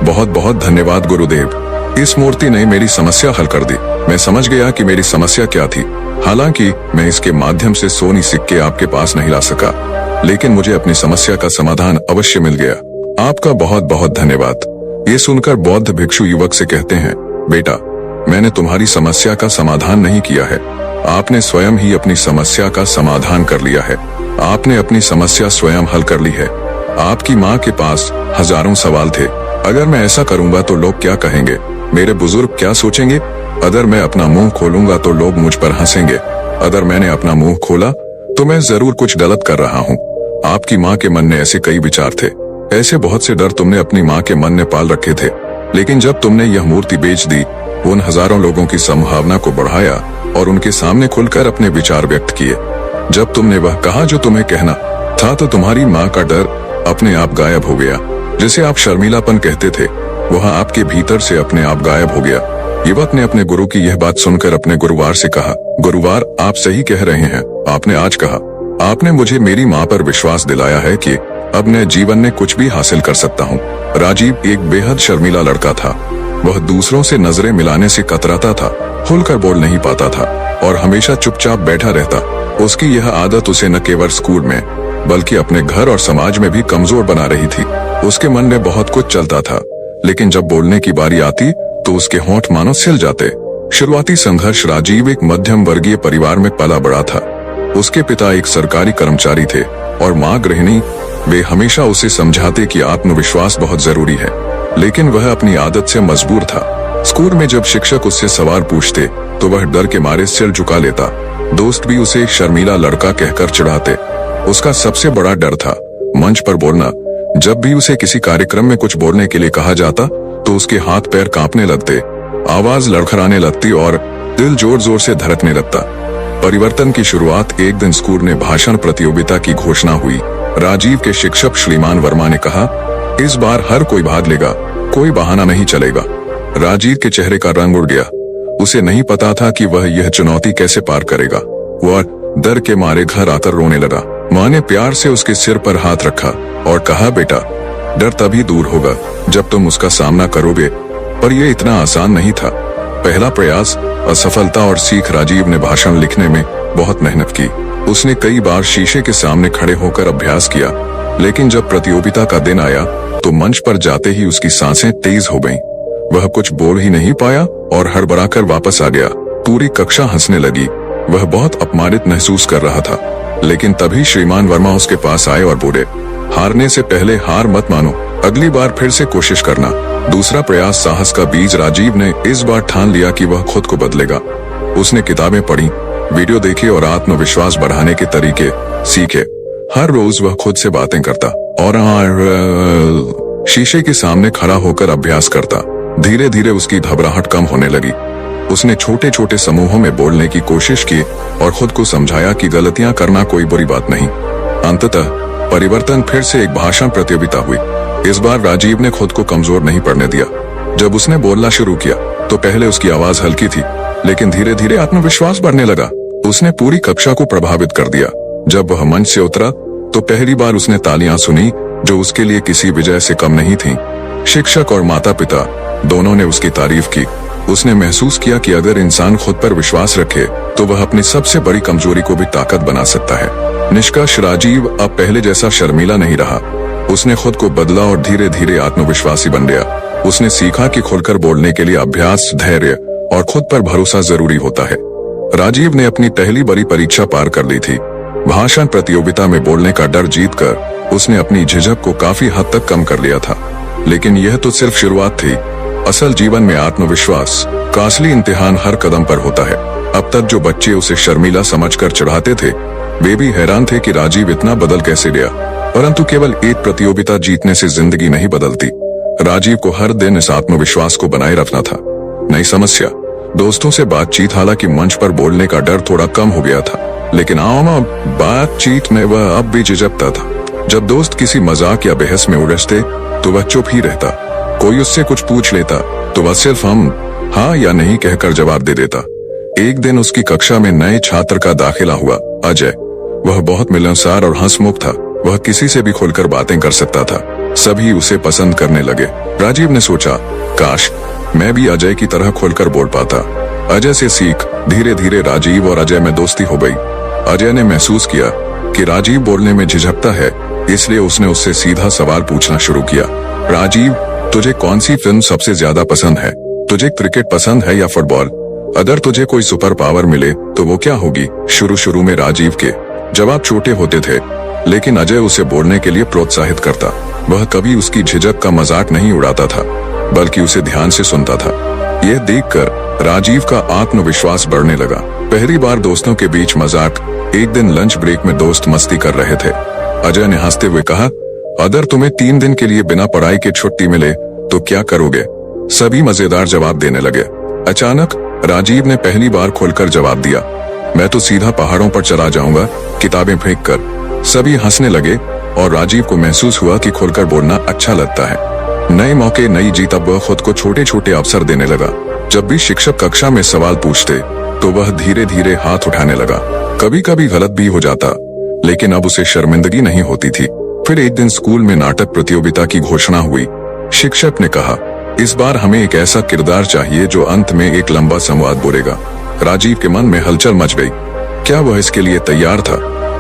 बहुत बहुत धन्यवाद गुरुदेव, इस मूर्ति ने मेरी समस्या हल कर दी। मैं समझ गया कि मेरी समस्या क्या थी। हालांकि मैं इसके माध्यम से सोनी सिक्के आपके पास नहीं ला सका, लेकिन मुझे अपनी समस्या का समाधान अवश्य मिल गया। आपका बहुत बहुत धन्यवाद। ये सुनकर बौद्ध भिक्षु युवक से कहते हैं, बेटा, मैंने तुम्हारी समस्या का समाधान नहीं किया है, आपने स्वयं ही अपनी समस्या का समाधान कर लिया है। आपने अपनी समस्या स्वयं हल कर ली है। आपकी माँ के पास हजारों सवाल थे। अगर मैं ऐसा करूंगा तो लोग क्या कहेंगे, मेरे बुजुर्ग क्या सोचेंगे? अगर मैं अपना मुंह खोलूंगा तो लोग मुझ पर हंसेंगे। अगर मैंने अपना मुंह खोला तो मैं जरूर कुछ गलत कर रहा हूँ। आपकी माँ के मन में ऐसे कई विचार थे। ऐसे बहुत से डर तुमने अपनी माँ के मन में पाल रखे थे, लेकिन जब तुमने यह मूर्ति बेच दी, उन हजारों लोगों की संभावना को बढ़ाया और उनके सामने खुलकर अपने विचार व्यक्त किए। जब तुमने वह कहा जो तुम्हें कहना था तो तुम्हारी माँ का डर अपने आप गायब हो गया। जिसे आप शर्मीलापन कहते थे, वह आपके भीतर से अपने आप गायब हो गया। युवक ने अपने गुरु की यह बात सुनकर अपने गुरुवार से कहा, गुरुवार, आप सही कह रहे हैं। आपने आज कहा, आपने मुझे मेरी माँ पर विश्वास दिलाया है कि अब मैं जीवन में कुछ भी हासिल कर सकता हूँ। राजीव एक बेहद शर्मीला लड़का था। वह दूसरों से नजरें मिलाने से कतराता था, खुलकर बोल नहीं पाता था और हमेशा चुपचाप बैठा रहता। उसकी यह आदत उसे न केवल स्कूल में बल्कि अपने घर और समाज में भी कमजोर बना रही थी। उसके मन में बहुत कुछ चलता था, लेकिन जब बोलने की बारी आती तो उसके होंठ मानो सिल जाते। शुरुआती संघर्ष। राजीव एक मध्यम वर्गीय परिवार में पला बड़ा था। उसके पिता एक सरकारी कर्मचारी थे और माँ गृहिणी। वे हमेशा उसे समझाते कि आत्मविश्वास बहुत जरूरी है, लेकिन वह अपनी आदत से मजबूर था। स्कूल में जब शिक्षक उससे सवाल पूछते तो वह डर के मारे सिर झुका लेता। दोस्त भी उसे शर्मीला लड़का कहकर चिढ़ाते। उसका सबसे बड़ा डर था मंच पर बोलना। जब भी उसे किसी कार्यक्रम में कुछ बोलने के लिए कहा जाता तो उसके हाथ पैर कांपने लगते, आवाज लड़खड़ाने लगती और दिल जोर जोर से धड़कने लगता। परिवर्तन की शुरुआत एक दिन स्कूल में भाषण प्रतियोगिता की घोषणा हुई। राजीव के शिक्षक श्रीमान वर्मा ने कहा, इस बार हर कोई भाग लेगा, कोई बहाना नहीं चलेगा। राजीव के चेहरे का रंग उड़ गया। उसे नहीं पता था कि वह यह चुनौती कैसे पार करेगा। वह डर के मारे घर आकर रोने लगा। माँ ने प्यार से उसके सिर पर हाथ रखा और कहा, बेटा, डर तभी दूर होगा जब तुम उसका सामना करोगे, पर यह इतना आसान नहीं था। पहला प्रयास असफलता और सीख। राजीव ने भाषण लिखने में बहुत मेहनत की। उसने कई बार शीशे के सामने खड़े होकर अभ्यास किया, लेकिन जब प्रतियोगिता का दिन आया तो मंच पर जाते ही उसकी सांसें तेज हो गईं। वह कुछ बोल ही नहीं पाया और हड़बड़ाकर वापस आ गया। पूरी कक्षा हंसने लगी। वह बहुत अपमानित महसूस कर रहा था, लेकिन तभी श्रीमान वर्मा उसके पास आए और बोले, हारने से पहले हार मत मानो, अगली बार फिर से कोशिश करना। दूसरा प्रयास साहस का बीज। राजीव ने इस बार ठान लिया कि वह खुद को बदलेगा। उसने किताबें पढ़ी, वीडियो देखे और आत्मविश्वास बढ़ाने के तरीके सीखे। हर रोज वह खुद से बातें करता और शीशे के सामने खड़ा होकर अभ्यास करता। धीरे धीरे उसकी घबराहट कम होने लगी। उसने छोटे छोटे समूहों में बोलने की कोशिश की और खुद को समझाया कि गलतियां करना कोई बुरी बात नहीं। अंततः परिवर्तन। फिर से एक भाषण प्रतियोगिता हुई। इस बार राजीव ने खुद को कमजोर नहीं पड़ने दिया। जब उसने बोलना शुरू किया तो पहले उसकी आवाज हल्की थी, लेकिन धीरे धीरे आत्मविश्वास बढ़ने लगा। उसने पूरी कक्षा को प्रभावित कर दिया। जब वह मंच से उतरा तो पहली बार उसने तालियां सुनी, जो उसके लिए किसी विजय से कम नहीं थीं। शिक्षक और माता पिता दोनों ने उसकी तारीफ की। उसने महसूस किया कि अगर इंसान खुद पर विश्वास रखे तो वह अपनी सबसे बड़ी कमजोरी को भी ताकत बना सकता है। निष्कर्ष। राजीव अब पहले जैसा शर्मीला नहीं रहा। उसने खुद को बदला और धीरे धीरे आत्मविश्वासी बन गया। उसने सीखा कि खुलकर बोलने के लिए अभ्यास, धैर्य और खुद पर भरोसा जरूरी होता है। राजीव ने अपनी पहली बड़ी परीक्षा पार कर ली थी। भाषण प्रतियोगिता में बोलने का डर जीतकर उसने अपनी झिझक को काफी हद तक कम कर लिया था। लेकिन यह तो सिर्फ शुरुआत थी। असल जीवन में आत्मविश्वास का असली इम्तिहान हर कदम पर होता है। अब तक जो बच्चे उसे शर्मीला समझकर चढ़ाते थे वे भी हैरान थे कि राजीव इतना बदल कैसे गया। परंतु केवल एक प्रतियोगिता जीतने से जिंदगी नहीं बदलती। राजीव को हर दिन इस आत्मविश्वास को बनाए रखना था। नई समस्या, दोस्तों से बातचीत। हालांकि मंच पर बोलने का डर थोड़ा कम हो गया था, लेकिन आम बातचीत में वह अब भी झिझकता था। जब दोस्त किसी मजाक या बहस में उलझते तो वह चुप ही रहता। कोई उससे कुछ पूछ लेता तो वह सिर्फ हम हाँ या नहीं कहकर जवाब दे देता। एक दिन उसकी कक्षा में नए छात्र का दाखिला हुआ, अजय। वह बहुत मिलनसार और हंसमुख था। वह किसी से भी खुलकर बातें कर सकता था। सभी उसे पसंद करने लगे। राजीव ने सोचा, काश मैं भी अजय की तरह खुलकर बोल पाता। अजय से सीख। धीरे धीरे राजीव और अजय में दोस्ती हो गई। अजय ने महसूस किया कि राजीव बोलने में झिझकता है, इसलिए उसने उससे सीधा सवाल पूछना शुरू किया। राजीव, तुझे कौन सी फिल्म सबसे ज्यादा पसंद है? तुझे क्रिकेट पसंद है या फुटबॉल? अगर तुझे कोई सुपर पावर मिले तो वो क्या होगी? शुरू में राजीव के जवाब छोटे होते थे, लेकिन अजय उसे बोलने के लिए प्रोत्साहित करता। वह कभी उसकी झिझक का मजाक नहीं उड़ाता था, बल्कि उसे ध्यान से सुनता था। यह देखकर राजीव का आत्मविश्वास बढ़ने लगा। पहली बार दोस्तों के बीच मजाक। एक दिन लंच ब्रेक में दोस्त मस्ती कर रहे थे। अजय ने हंसते हुए कहा, अगर तुम्हें 3 दिन के लिए बिना पढ़ाई के छुट्टी मिले तो क्या करोगे? सभी मजेदार जवाब देने लगे। अचानक राजीव ने पहली बार खुलकर जवाब दिया, मैं तो सीधा पहाड़ों पर चला जाऊंगा, किताबें फेंक कर। सभी हंसने लगे और राजीव को महसूस हुआ कि खुलकर बोलना अच्छा लगता है। नए मौके, नई जीत। अब वह खुद को छोटे छोटे अवसर देने लगा। जब भी शिक्षक कक्षा में सवाल पूछते तो वह धीरे धीरे हाथ उठाने लगा। कभी कभी गलत भी हो जाता, लेकिन अब उसे शर्मिंदगी नहीं होती थी। फिर एक दिन स्कूल में नाटक प्रतियोगिता की घोषणा हुई। शिक्षक ने कहा, इस बार हमें एक ऐसा किरदार चाहिए जो अंत में एक लंबा संवाद बोलेगा। राजीव के मन में हलचल मच गई। क्या वह इसके लिए तैयार था?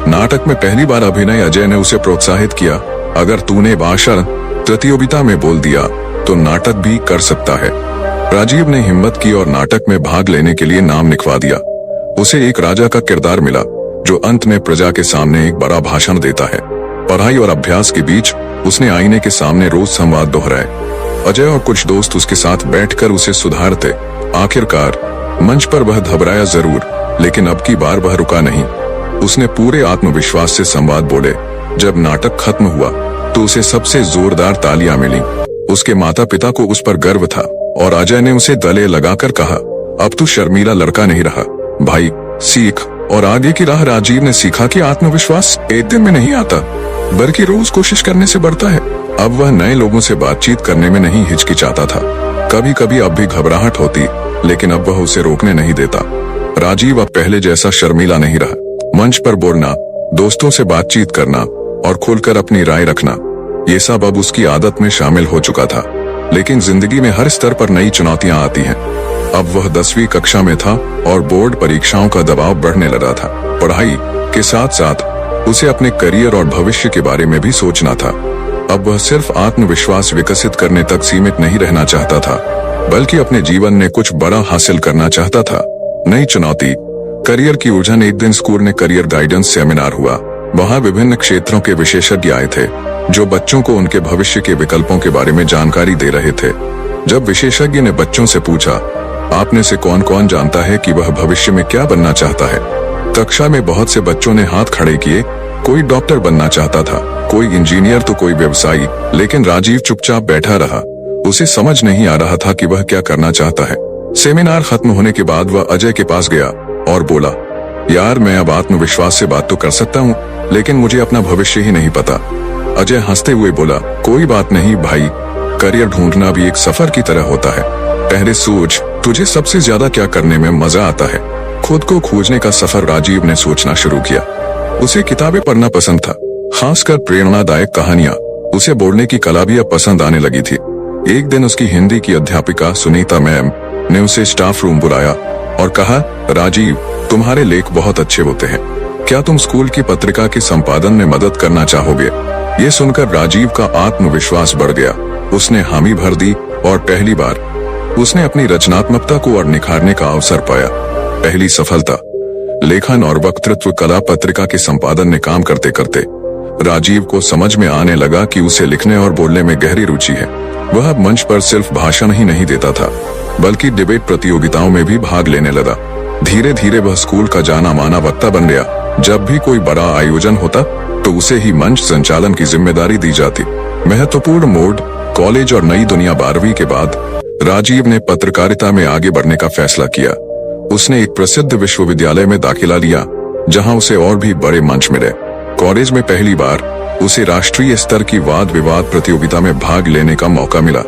नाटक में पहली बार अभिनय। अजय ने उसे प्रोत्साहित किया, अगर तूने भाषण प्रतियोगिता में बोल दिया तो नाटक भी कर सकता है। राजीव ने हिम्मत की और नाटक में भाग लेने के लिए नाम लिखवा दिया। उसे एक राजा का किरदार मिला जो अंत में प्रजा के सामने एक बड़ा भाषण देता है। पढ़ाई और अभ्यास के बीच उसने आईने के सामने रोज संवाद दोहराए। अजय और कुछ दोस्त उसके साथ बैठकर उसे सुधारते। आखिरकार मंच पर वह घबराया जरूर, लेकिन अब की बार वह रुका नहीं। उसने पूरे आत्मविश्वास से संवाद बोले। जब नाटक खत्म हुआ तो उसे सबसे जोरदार तालियां मिली। उसके माता पिता को उस पर गर्व था और अजय ने उसे गले लगाकर कहा, अब तू शर्मीला लड़का नहीं रहा भाई, सीख और आगे की राह। राजीव ने सीखा कि आत्मविश्वास एक दिन में नहीं आता, बल्कि रोज कोशिश करने से बढ़ता है। अब वह नए लोगों से बातचीत करने में नहीं हिचकिचाता था। कभी कभी अब भी घबराहट होती, लेकिन अब वह उसे रोकने नहीं देता। राजीव अब पहले जैसा शर्मीला नहीं रहा। मंच पर बोलना, दोस्तों से बातचीत करना और खुलकर अपनी राय रखना, ये सब अब उसकी आदत में शामिल हो चुका था। लेकिन जिंदगी में हर स्तर पर नई चुनौतियां आती हैं। अब वह 10वीं कक्षा में था और बोर्ड परीक्षाओं का दबाव बढ़ने लगा था। पढ़ाई के साथ साथ उसे अपने करियर और भविष्य के बारे में भी सोचना था। अब वह सिर्फ आत्मविश्वास विकसित करने तक सीमित नहीं रहना चाहता था, बल्कि अपने जीवन में कुछ बड़ा हासिल करना चाहता था। नई चुनौती, करियर की उलझन। एक दिन स्कूल में करियर गाइडेंस सेमिनार हुआ। वहाँ विभिन्न क्षेत्रों के विशेषज्ञ आए थे जो बच्चों को उनके भविष्य के विकल्पों के बारे में जानकारी दे रहे थे। जब विशेषज्ञ ने बच्चों से पूछा, आप में से कौन कौन जानता है कि वह भविष्य में क्या बनना चाहता है? कक्षा में बहुत से बच्चों ने हाथ खड़े किए। कोई डॉक्टर बनना चाहता था, कोई इंजीनियर तो कोई व्यवसायी। लेकिन राजीव चुपचाप बैठा रहा। उसे समझ नहीं आ रहा था कि वह क्या करना चाहता है। सेमिनार खत्म होने के बाद वह अजय के पास गया और बोला, यार मैं अब आत्मविश्वास से बात तो कर सकता हूँ, लेकिन मुझे अपना भविष्य ही नहीं पता। अजय हंसते हुए बोला, कोई बात नहीं भाई, करियर ढूंढना भी एक सफर की तरह होता है। पहले सोच, तुझे सबसे ज्यादा क्या करने में मजा आता है? खुद को खोजने का सफर। राजीव ने सोचना शुरू किया। उसे किताबें पढ़ना पसंद था, खासकर प्रेरणादायक कहानियां। उसे बोलने की कला भी अब पसंद आने लगी थी। एक दिन उसकी हिंदी की अध्यापिका सुनीता मैम ने उसे स्टाफ रूम बुलाया और कहा, राजीव तुम्हारे लेख बहुत अच्छे होते हैं, क्या तुम स्कूल की पत्रिका के संपादन में मदद करना चाहोगे? ये सुनकर राजीव का आत्मविश्वास बढ़ गया। उसने हामी भर दी और पहली बार उसने अपनी रचनात्मकता को और निखारने का अवसर पाया। पहली सफलता, लेखन और वक्तृत्व कला पत्रिका के संपादन में काम करते करते राजीव को समझ में आने लगा कि उसे लिखने और बोलने में गहरी रुचि है। वह अब मंच पर सिर्फ भाषण ही नहीं देता था, बल्कि डिबेट प्रतियोगिताओं में भी भाग लेने लगा। धीरे धीरे वह स्कूल का जाना माना वक्ता बन गया। जब भी कोई बड़ा आयोजन होता तो उसे ही मंच संचालन की जिम्मेदारी दी जाती। महत्वपूर्ण मोड़, कॉलेज और नई दुनिया 12वीं के बाद राजीव ने पत्रकारिता में आगे बढ़ने का फैसला किया। उसने एक प्रसिद्ध विश्वविद्यालय में दाखिला लिया, जहां उसे और भी बड़े मंच मिले। कॉलेज में पहली बार उसे राष्ट्रीय स्तर की वाद विवाद प्रतियोगिता में भाग लेने का मौका मिला।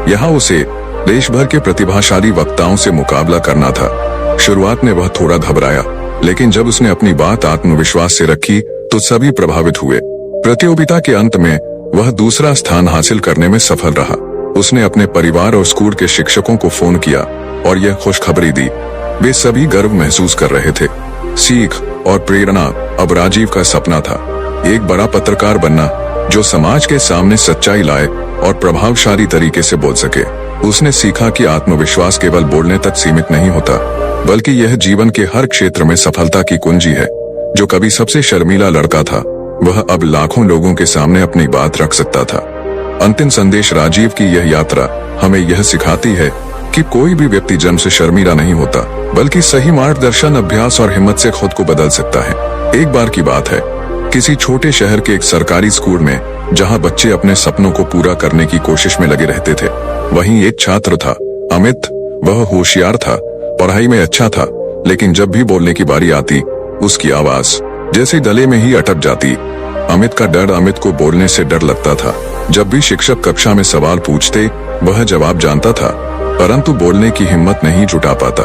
यहाँ उसे देश भर के प्रतिभाशाली वक्ताओं से मुकाबला करना था। शुरुआत में वह थोड़ा घबराया, लेकिन जब उसने अपनी बात आत्मविश्वास से रखी तो सभी प्रभावित हुए। प्रतियोगिता के अंत में वह दूसरा स्थान हासिल करने में सफल रहा। उसने अपने परिवार और स्कूल के शिक्षकों को फोन किया और यह खुशखबरी दी। वे सभी गर्व महसूस कर रहे थे। सीख और प्रेरणा अब राजीव का सपना था, एक बड़ा पत्रकार बनना जो समाज के सामने सच्चाई लाए और प्रभावशाली तरीके से बोल सके। उसने सीखा कि आत्मविश्वास केवल बोलने तक सीमित नहीं होता, बल्कि यह जीवन के हर क्षेत्र में सफलता की कुंजी है। जो कभी सबसे शर्मीला लड़का था, वह अब लाखों लोगों के सामने अपनी बात रख सकता था। अंतिम संदेश, राजीव की यह यात्रा हमें यह सिखाती है कि कोई भी व्यक्ति जन्म से शर्मीला नहीं होता, बल्कि सही मार्गदर्शन, अभ्यास और हिम्मत से खुद को बदल सकता है। एक बार की बात है, किसी छोटे शहर के एक सरकारी स्कूल में, जहां बच्चे अपने सपनों को पूरा करने की कोशिश में लगे रहते थे, वहीं एक छात्र था, अमित। वह होशियार था, पढ़ाई में अच्छा था, लेकिन जब भी बोलने की बारी आती, उसकी आवाज जैसे गले में ही अटक जाती। अमित का डर, अमित को बोलने से डर लगता था। जब भी शिक्षक कक्षा में सवाल पूछते, वह जवाब जानता था, परंतु बोलने की हिम्मत नहीं जुटा पाता।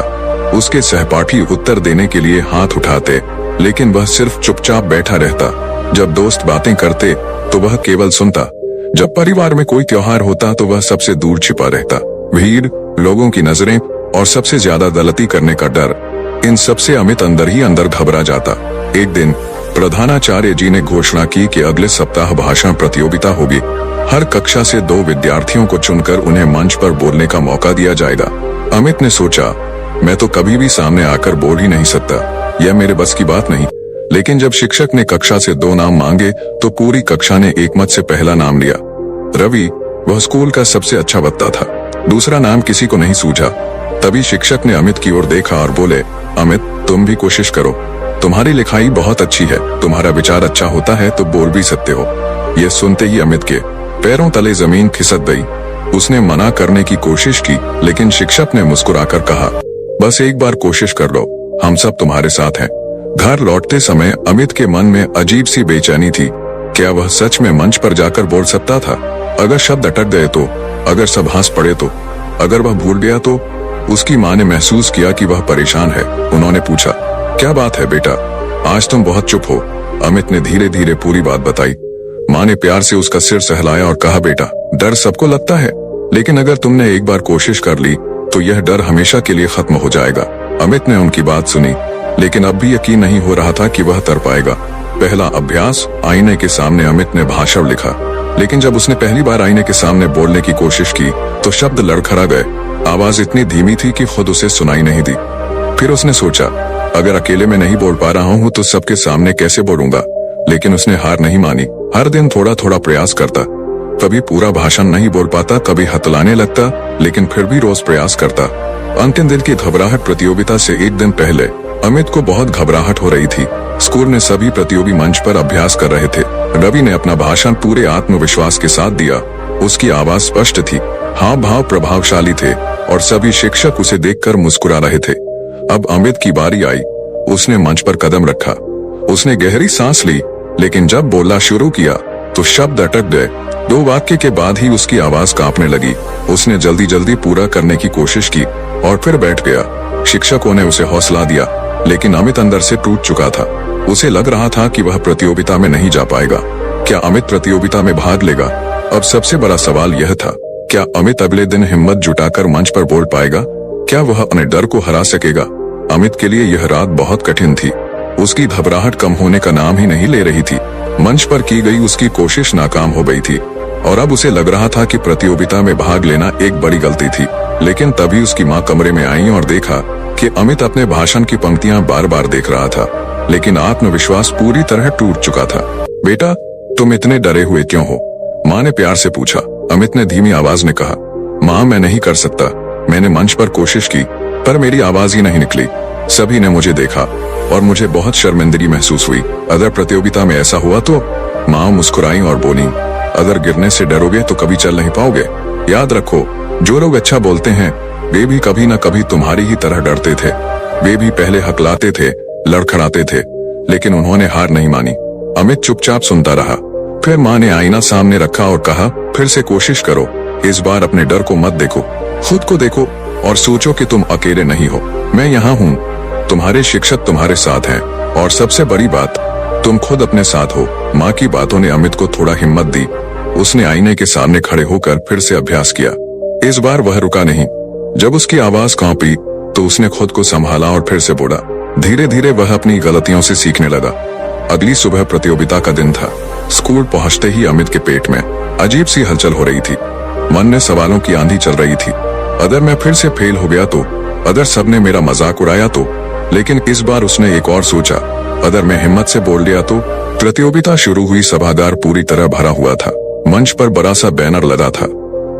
उसके सहपाठी उत्तर देने के लिए हाथ उठाते, लेकिन वह सिर्फ चुपचाप बैठा रहता। जब दोस्त बातें करते तो वह केवल सुनता। जब परिवार में कोई त्योहार होता तो वह सबसे दूर छिपा रहता। भीड़, लोगों की नजरें और सबसे ज्यादा गलती करने का डर, इन सबसे अमित अंदर ही अंदर घबरा जाता। एक दिन प्रधानाचार्य जी ने घोषणा की कि अगले सप्ताह भाषण प्रतियोगिता होगी। हर कक्षा से 2 विद्यार्थियों को चुनकर उन्हें मंच पर बोलने का मौका दिया जाएगा। अमित ने सोचा, मैं तो कभी भी सामने आकर बोल ही नहीं सकता, यह मेरे बस की बात नहीं। लेकिन जब शिक्षक ने कक्षा से 2 नाम मांगे तो पूरी कक्षा ने एकमत से पहला नाम लिया, रवि। वह स्कूल का सबसे अच्छा वक्ता था। दूसरा नाम किसी को नहीं सूझा। तभी शिक्षक ने अमित की ओर देखा और बोले, अमित, तुम भी कोशिश करो, तुम्हारी लिखाई बहुत अच्छी है, तुम्हारा विचार अच्छा होता है तो बोल भी सकते हो। यह सुनते ही अमित के पैरों तले जमीन खिसक गई। उसने मना करने की कोशिश की, लेकिन शिक्षक ने मुस्कुराकर कहा, बस एक बार कोशिश कर लो, हम सब तुम्हारे साथ हैं। घर लौटते समय अमित के मन में अजीब सी बेचैनी थी। क्या वह सच में मंच पर जाकर बोल सकता था? अगर शब्द अटक गए तो? अगर सब हंस पड़े तो? अगर वह भूल गया तो? उसकी माँ ने महसूस किया कि वह परेशान है। उन्होंने पूछा, क्या बात है बेटा, आज तुम बहुत चुप हो? अमित ने धीरे धीरे पूरी बात बताई। माँ ने प्यार से उसका सिर सहलाया और कहा, बेटा, डर सबको लगता है, लेकिन अगर तुमने एक बार कोशिश कर ली तो यह डर हमेशा के लिए खत्म हो जाएगा। अमित ने उनकी बात सुनी, लेकिन अब भी यकीन नहीं हो रहा था कि वह कर पाएगा। पहला अभ्यास, आईने के सामने अमित ने भाषण लिखा, लेकिन जब उसने पहली बार आईने के सामने बोलने की कोशिश की तो शब्द लड़खड़ा गए। आवाज इतनी धीमी थी कि खुद उसे सुनाई नहीं दी। फिर उसने सोचा, अगर अकेले में नहीं बोल पा रहा हूँ तो सबके सामने कैसे बोलूंगा? लेकिन उसने हार नहीं मानी। हर दिन थोड़ा थोड़ा प्रयास करता। कभी पूरा भाषण नहीं बोल पाता, कभी हतलाने लगता, लेकिन फिर भी रोज प्रयास करता। अंतिम दिन की घबराहट, प्रतियोगिता से एक दिन पहले अमित को बहुत घबराहट हो रही थी। स्कूल में सभी प्रतियोगी मंच पर अभ्यास कर रहे थे। रवि ने अपना भाषण पूरे आत्मविश्वास के साथ दिया। उसकी आवाज स्पष्ट थी, हाव भाव प्रभावशाली थे और सभी शिक्षक उसे देखकर मुस्कुरा रहे थे। अब अमित की बारी आई। उसने मंच पर कदम रखा। उसने गहरी सांस ली, लेकिन जब बोलना शुरू किया तो शब्द अटक गए। 2 वाक्य के बाद ही उसकी आवाज कांपने लगी। उसने जल्दी जल्दी पूरा करने की कोशिश की और फिर बैठ गया। शिक्षकों ने उसे हौसला दिया, लेकिन अमित अंदर से टूट चुका था। उसे लग रहा था कि वह प्रतियोगिता में नहीं जा पाएगा। क्या अमित प्रतियोगिता में भाग लेगा? अब सबसे बड़ा सवाल यह था, क्या अमित अगले दिन हिम्मत जुटाकर मंच पर बोल पाएगा? क्या वह अपने डर को हरा सकेगा? अमित के लिए यह रात बहुत कठिन थी। उसकी घबराहट कम होने का नाम ही नहीं ले रही थी। मंच पर की गई उसकी कोशिश नाकाम हो गई थी और अब उसे लग रहा था कि प्रतियोगिता में भाग लेना एक बड़ी गलती थी। लेकिन तभी उसकी माँ कमरे में आई और देखा कि अमित अपने भाषण की पंक्तियां बार बार देख रहा था, लेकिन आत्मविश्वास पूरी तरह टूट चुका था। बेटा, तुम इतने डरे हुए क्यों हो? माँ ने प्यार से पूछा। अमित ने धीमी आवाज में कहा, माँ, मैं नहीं कर सकता। मैंने मंच पर कोशिश की, पर मेरी आवाज ही नहीं निकली। सभी ने मुझे देखा और मुझे बहुत शर्मिंदगी महसूस हुई। अगर प्रतियोगिता में ऐसा हुआ तो माँ मुस्कुराई और बोली, अगर गिरने से डरोगे तो कभी चल नहीं पाओगे। याद रखो, जो लोग अच्छा बोलते हैं वे भी कभी न कभी तुम्हारी ही तरह डरते थे। वे भी पहले हकलाते थे, लड़खड़ाते थे, लेकिन उन्होंने हार नहीं मानी। अमित चुपचाप सुनता रहा। फिर माँ ने आईना सामने रखा और कहा, फिर से कोशिश करो। इस बार अपने डर को मत देखो, खुद को देखो और सोचो कि तुम अकेले नहीं हो। मैं यहाँ हूँ, तुम्हारे शिक्षक तुम्हारे साथ हैं और सबसे बड़ी बात, तुम खुद अपने साथ हो। माँ की बातों ने अमित को थोड़ा हिम्मत दी। उसने आईने के सामने खड़े होकर फिर से अभ्यास किया। इस बार वह रुका नहीं। जब उसकी आवाज कांपी तो उसने खुद को संभाला और फिर से बोला। धीरे धीरे वह अपनी गलतियों से सीखने लगा। अगली सुबह प्रतियोगिता का दिन था। स्कूल पहुंचते ही अमित के पेट में अजीब सी हलचल हो रही थी। मन में सवालों की आंधी चल रही थी। अगर मैं फिर से फेल हो गया तो, अगर सबने मेरा मजाक उड़ाया तो। लेकिन इस बार उसने एक और सोचा, अगर मैं हिम्मत से बोल दिया तो। प्रतियोगिता शुरू हुई। सभागार पूरी तरह भरा हुआ था। मंच पर बड़ा सा बैनर लगा था,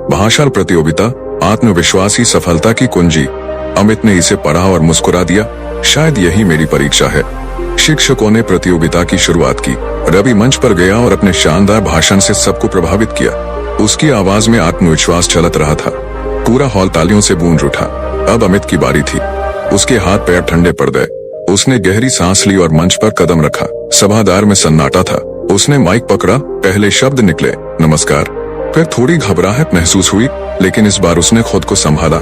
भाषण प्रतियोगिता, आत्मविश्वास ही सफलता की कुंजी। अमित ने इसे पढ़ा और मुस्कुरा दिया। शायद यही मेरी परीक्षा है। शिक्षकों ने प्रतियोगिता की शुरुआत की। रवि मंच पर गया और अपने शानदार भाषण से सबको प्रभावित किया। उसकी आवाज में आत्मविश्वास छलक रहा था। पूरा हॉल तालियों से गूंज उठा। अब अमित की बारी थी। उसके हाथ पैर ठंडे पड़ गए। उसने गहरी सांस ली और मंच पर कदम रखा। सभागार में सन्नाटा था। उसने माइक पकड़ा। पहले शब्द निकले, नमस्कार। फिर थोड़ी घबराहट महसूस हुई, लेकिन इस बार उसने खुद को संभाला।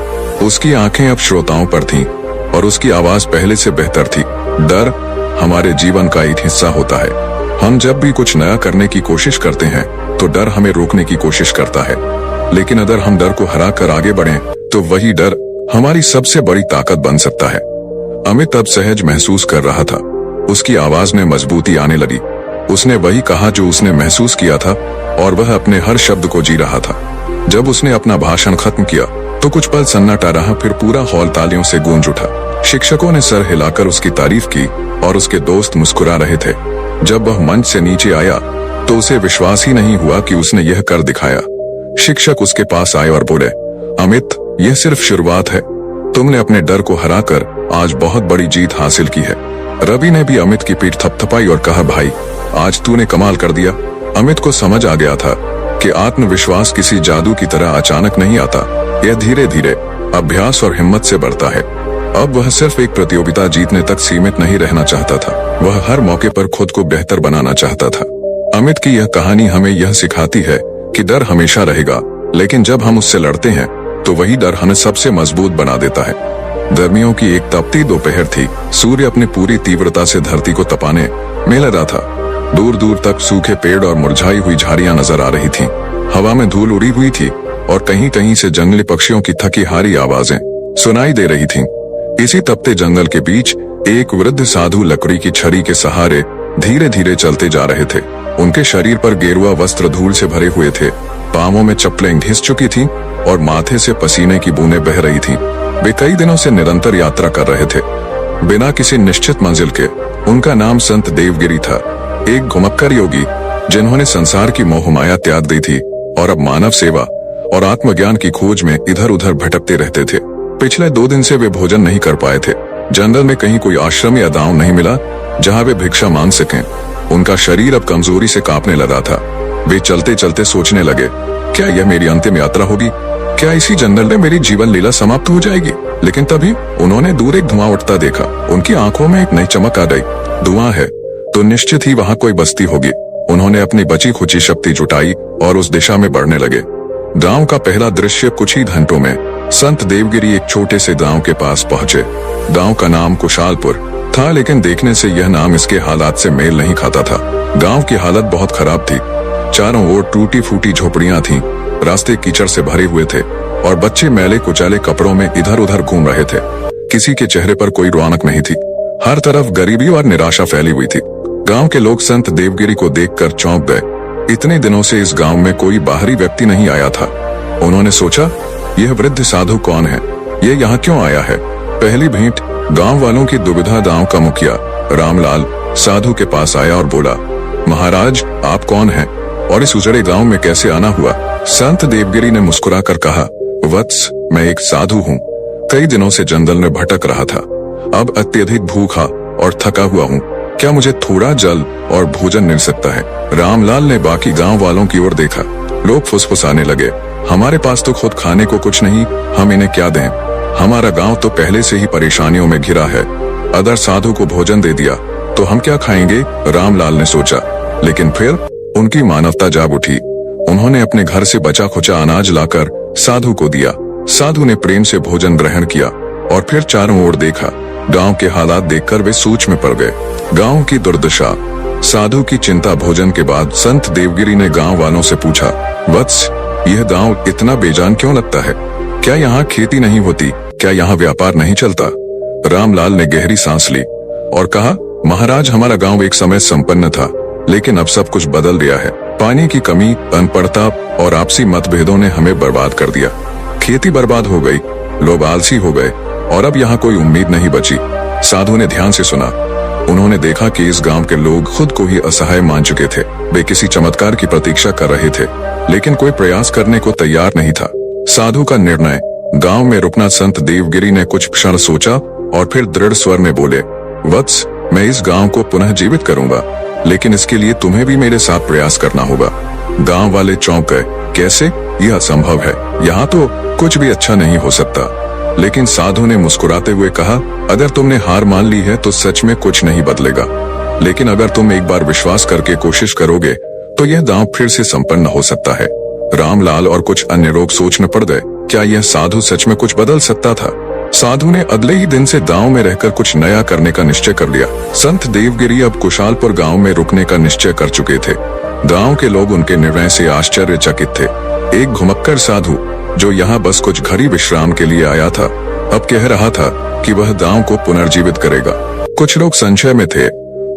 उसकी आंखें अब श्रोताओं पर थीं और उसकी आवाज पहले से बेहतर थी। डर हमारे जीवन का एक हिस्सा होता है। हम जब भी कुछ नया करने की कोशिश करते हैं तो डर हमें रोकने की कोशिश करता है, लेकिन अगर हम डर को हरा कर आगे बढ़ें तो वही डर हमारी सबसे बड़ी ताकत बन सकता है। अमित अब सहज महसूस कर रहा था। उसकी आवाज में मजबूती आने लगी। उसने वही कहा जो उसने महसूस किया था और वह अपने हर शब्द को जी रहा था। जब उसने अपना भाषण खत्म किया तो कुछ पल सन्नाटा रहा। फिर पूरा हॉल तालियों से गूंज उठा। शिक्षकों ने सर हिलाकर उसकी तारीफ की और उसके दोस्त मुस्कुरा रहे थे। जब वह मंच से नीचे आया तो उसे विश्वास ही नहीं हुआ कि उसने यह कर दिखाया। शिक्षक उसके पास आए और बोले, अमित, यह सिर्फ शुरुआत है। तुमने अपने डर को हराकर आज बहुत बड़ी जीत हासिल की है। रवि ने भी अमित की पीठ थपथपाई और कहा, भाई, आज तूने कमाल कर दिया। अमित को समझ आ गया था कि आत्मविश्वास किसी जादू की तरह अचानक नहीं आता। यह धीरे धीरे अभ्यास और हिम्मत से बढ़ता है। अब वह सिर्फ एक प्रतियोगिता जीतने तक सीमित नहीं रहना चाहता था। वह हर मौके पर खुद को बेहतर बनाना चाहता था। अमित की यह कहानी हमें यह सिखाती है कि डर हमेशा रहेगा, लेकिन जब हम उससे लड़ते हैं तो वही डर हमें सबसे मजबूत बना देता है। गर्मियों की एक तपती दोपहर थी। सूर्य अपनी पूरी तीव्रता से धरती को तपाने में लगा था। दूर दूर तक सूखे पेड़ और मुरझाई हुई झाड़ियां नजर आ रही थीं। हवा में धूल उड़ी हुई थी और कहीं कहीं से जंगली पक्षियों की थकी हारी आवाजें सुनाई दे रही थीं। इसी तपते जंगल के बीच एक वृद्ध साधु लकड़ी की छड़ी के सहारे धीरे धीरे चलते जा रहे थे। उनके शरीर पर गेरुआ वस्त्र धूल से भरे हुए थे। पांवों में चप्पलें घिस चुकी थीं और माथे से पसीने की बूंदें बह रही थीं। वे कई दिनों से निरंतर यात्रा कर रहे थे, बिना किसी निश्चित मंजिल के। उनका नाम संत देवगिरी था, एक घुमक्कर योगी जिन्होंने संसार की मोहमाया त्याग दी थी और अब मानव सेवा और आत्मज्ञान की खोज में इधर उधर भटकते रहते थे। पिछले 2 दिन से वे भोजन नहीं कर पाए थे। जंगल में कहीं कोई आश्रम या गांव नहीं मिला जहां वे भिक्षा मांग सकें। उनका शरीर अब कमजोरी से कांपने लगा था। वे चलते चलते सोचने लगे, क्या यह मेरी अंतिम यात्रा होगी? क्या इसी जंगल में मेरी जीवन लीला समाप्त हो जाएगी? लेकिन तभी उन्होंने दूर एक धुआं उठता देखा। उनकी आंखों में एक नई चमक आ गई। धुआं है तो निश्चित ही वहां कोई बस्ती होगी। उन्होंने अपनी बची खुची शक्ति जुटाई और उस दिशा में बढ़ने लगे। गांव का पहला दृश्य कुछ ही घंटों में संत देवगिरी एक छोटे से गांव के पास पहुंचे। गांव का नाम कुशालपुर था, लेकिन देखने से यह नाम इसके हालात से मेल नहीं खाता था। गांव की हालत बहुत खराब थी। चारों ओर टूटी फूटी झोपड़ियां थीं, रास्ते कीचड़ से भरे हुए थे और बच्चे मैले कुचाले कपड़ों में इधर उधर घूम रहे थे। किसी के चेहरे पर कोई रौनक नहीं थी। हर तरफ गरीबी और निराशा फैली हुई थी। गांव के लोग संत देवगिरी को देखकर चौंक गए। इतने दिनों से इस गांव में कोई बाहरी व्यक्ति नहीं आया था। उन्होंने सोचा, यह वृद्ध साधु कौन है? ये यहाँ क्यों आया है? पहली भेंट गांव वालों की दुविधा गांव का मुखिया रामलाल साधु के पास आया और बोला, महाराज, आप कौन हैं और इस उजड़े गांव में कैसे आना हुआ? संत देवगिरी ने मुस्कुराकर कहा, वत्स, मैं एक साधु हूँ। कई दिनों से जंगल में भटक रहा था। अब अत्यधिक भूखा और थका हुआ हूँ। क्या मुझे थोड़ा जल और भोजन मिल सकता है? रामलाल ने बाकी गांव वालों की ओर देखा। लोग फुसफुसाने लगे, हमारे पास तो खुद खाने को कुछ नहीं, हम इन्हें क्या दें? हमारा गांव तो पहले से ही परेशानियों में घिरा है। अगर साधु को भोजन दे दिया तो हम क्या खाएंगे? रामलाल ने सोचा, लेकिन फिर उनकी मानवता जाग उठी। उन्होंने अपने घर से बचा खुचा अनाज लाकर साधु को दिया। साधु ने प्रेम से भोजन ग्रहण किया और फिर चारों ओर देखा। गांव के हालात देखकर वे सोच में पड़ गए। गांव की दुर्दशा, साधु की चिंता। भोजन के बाद संत देवगिरी ने गांव वालों से पूछा, वत्स, यह गांव इतना बेजान क्यों लगता है? क्या यहाँ खेती नहीं होती? क्या यहाँ व्यापार नहीं चलता? रामलाल ने गहरी सांस ली और कहा, महाराज, हमारा गांव एक समय संपन्न था, लेकिन अब सब कुछ बदल गया है। पानी की कमी, अनपढ़ता और आपसी मतभेदों ने हमें बर्बाद कर दिया। खेती बर्बाद हो गई, लोग आलसी हो गए और अब यहाँ कोई उम्मीद नहीं बची। साधु ने ध्यान से सुना। उन्होंने देखा कि इस गांव के लोग खुद को ही असहाय मान चुके थे। वे किसी चमत्कार की प्रतीक्षा कर रहे थे, लेकिन कोई प्रयास करने को तैयार नहीं था। साधु का निर्णय, गांव में रुकना। संत देवगिरी ने कुछ क्षण सोचा और फिर दृढ़ स्वर में बोले, वत्स, मैं इस गांव को पुनः जीवित करूंगा, लेकिन इसके लिए तुम्हें भी मेरे साथ प्रयास करना होगा। गांव वाले चौंक गए। कैसे? यह असंभव है, यहाँ तो कुछ भी अच्छा नहीं हो सकता। लेकिन साधु ने मुस्कुराते हुए कहा, अगर तुमने हार मान ली है तो सच में कुछ नहीं बदलेगा, लेकिन अगर तुम एक बार विश्वास करके कोशिश करोगे तो यह गांव फिर से संपन्न हो सकता है। रामलाल और कुछ अन्य लोग सोच में पड़ गए, क्या यह साधु सच में कुछ बदल सकता था? साधु ने अगले ही दिन से गांव में रहकर कुछ नया करने का निश्चय कर लिया। संत देवगिरी अब कुशालपुर गांव में रुकने का निश्चय कर चुके थे। गांव के लोग उनके निर्णय से आश्चर्यचकित थे। एक घुमक्कर साधु जो यहाँ बस कुछ घड़ी विश्राम के लिए आया था, अब कह रहा था कि वह गांव को पुनर्जीवित करेगा। कुछ लोग संशय में थे,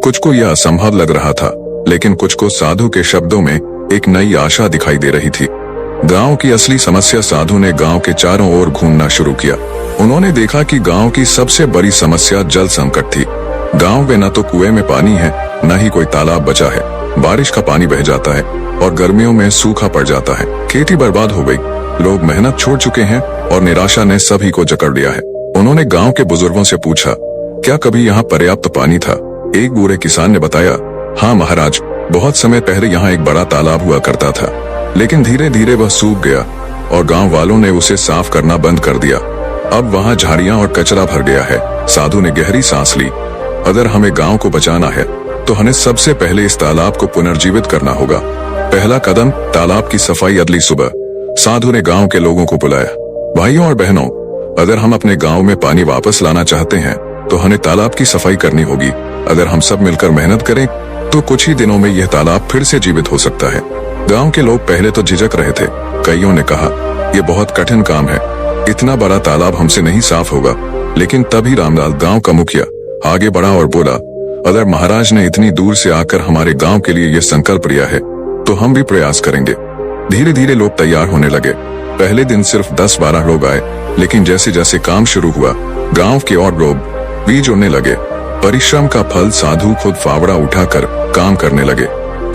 कुछ को यह असंभव लग रहा था, लेकिन कुछ को साधु के शब्दों में एक नई आशा दिखाई दे रही थी। गांव की असली समस्या। साधु ने गांव के चारों ओर घूमना शुरू किया। उन्होंने देखा कि गांव की सबसे बड़ी समस्या जल संकट थी। गांव में न तो कुएं में पानी है, न ही कोई तालाब बचा है। बारिश का पानी बह जाता है और गर्मियों में सूखा पड़ जाता है। खेती बर्बाद हो गई, लोग मेहनत छोड़ चुके हैं और निराशा ने सभी को जकड़ लिया है। उन्होंने गांव के बुजुर्गों से पूछा, क्या कभी यहाँ पर्याप्त पानी था? एक बूढ़े किसान ने बताया, हाँ महाराज, बहुत समय पहले यहाँ एक बड़ा तालाब हुआ करता था, लेकिन धीरे धीरे वह सूख गया और गांव वालों ने उसे साफ करना बंद कर दिया। अब वहाँ झाड़ियां और कचरा भर गया है। साधु ने गहरी सांस ली। अगर हमें गांव को बचाना है तो हमें सबसे पहले इस तालाब को पुनर्जीवित करना होगा। पहला कदम, तालाब की सफाई। अगली सुबह साधु ने गांव के लोगों को बुलाया। भाइयों और बहनों, अगर हम अपने गांव में पानी वापस लाना चाहते हैं तो हमें तालाब की सफाई करनी होगी। अगर हम सब मिलकर मेहनत करें तो कुछ ही दिनों में यह तालाब फिर से जीवित हो सकता है। गांव के लोग पहले तो झिझक रहे थे। कईयों ने कहा, यह बहुत कठिन काम है, इतना बड़ा तालाब हमसे नहीं साफ होगा। लेकिन तभी रामलाल, गांव का मुखिया, आगे बढ़ा और बोला, अगर महाराज ने इतनी दूर से आकर हमारे गांव के लिए यह संकल्प लिया है तो हम भी प्रयास करेंगे। धीरे धीरे लोग तैयार होने लगे। पहले दिन सिर्फ 10-12 लोग आए, लेकिन जैसे जैसे काम शुरू हुआ, गांव के और लोग भी जुड़ने लगे। परिश्रम का फल, साधु खुद फावड़ा उठाकर काम करने लगे।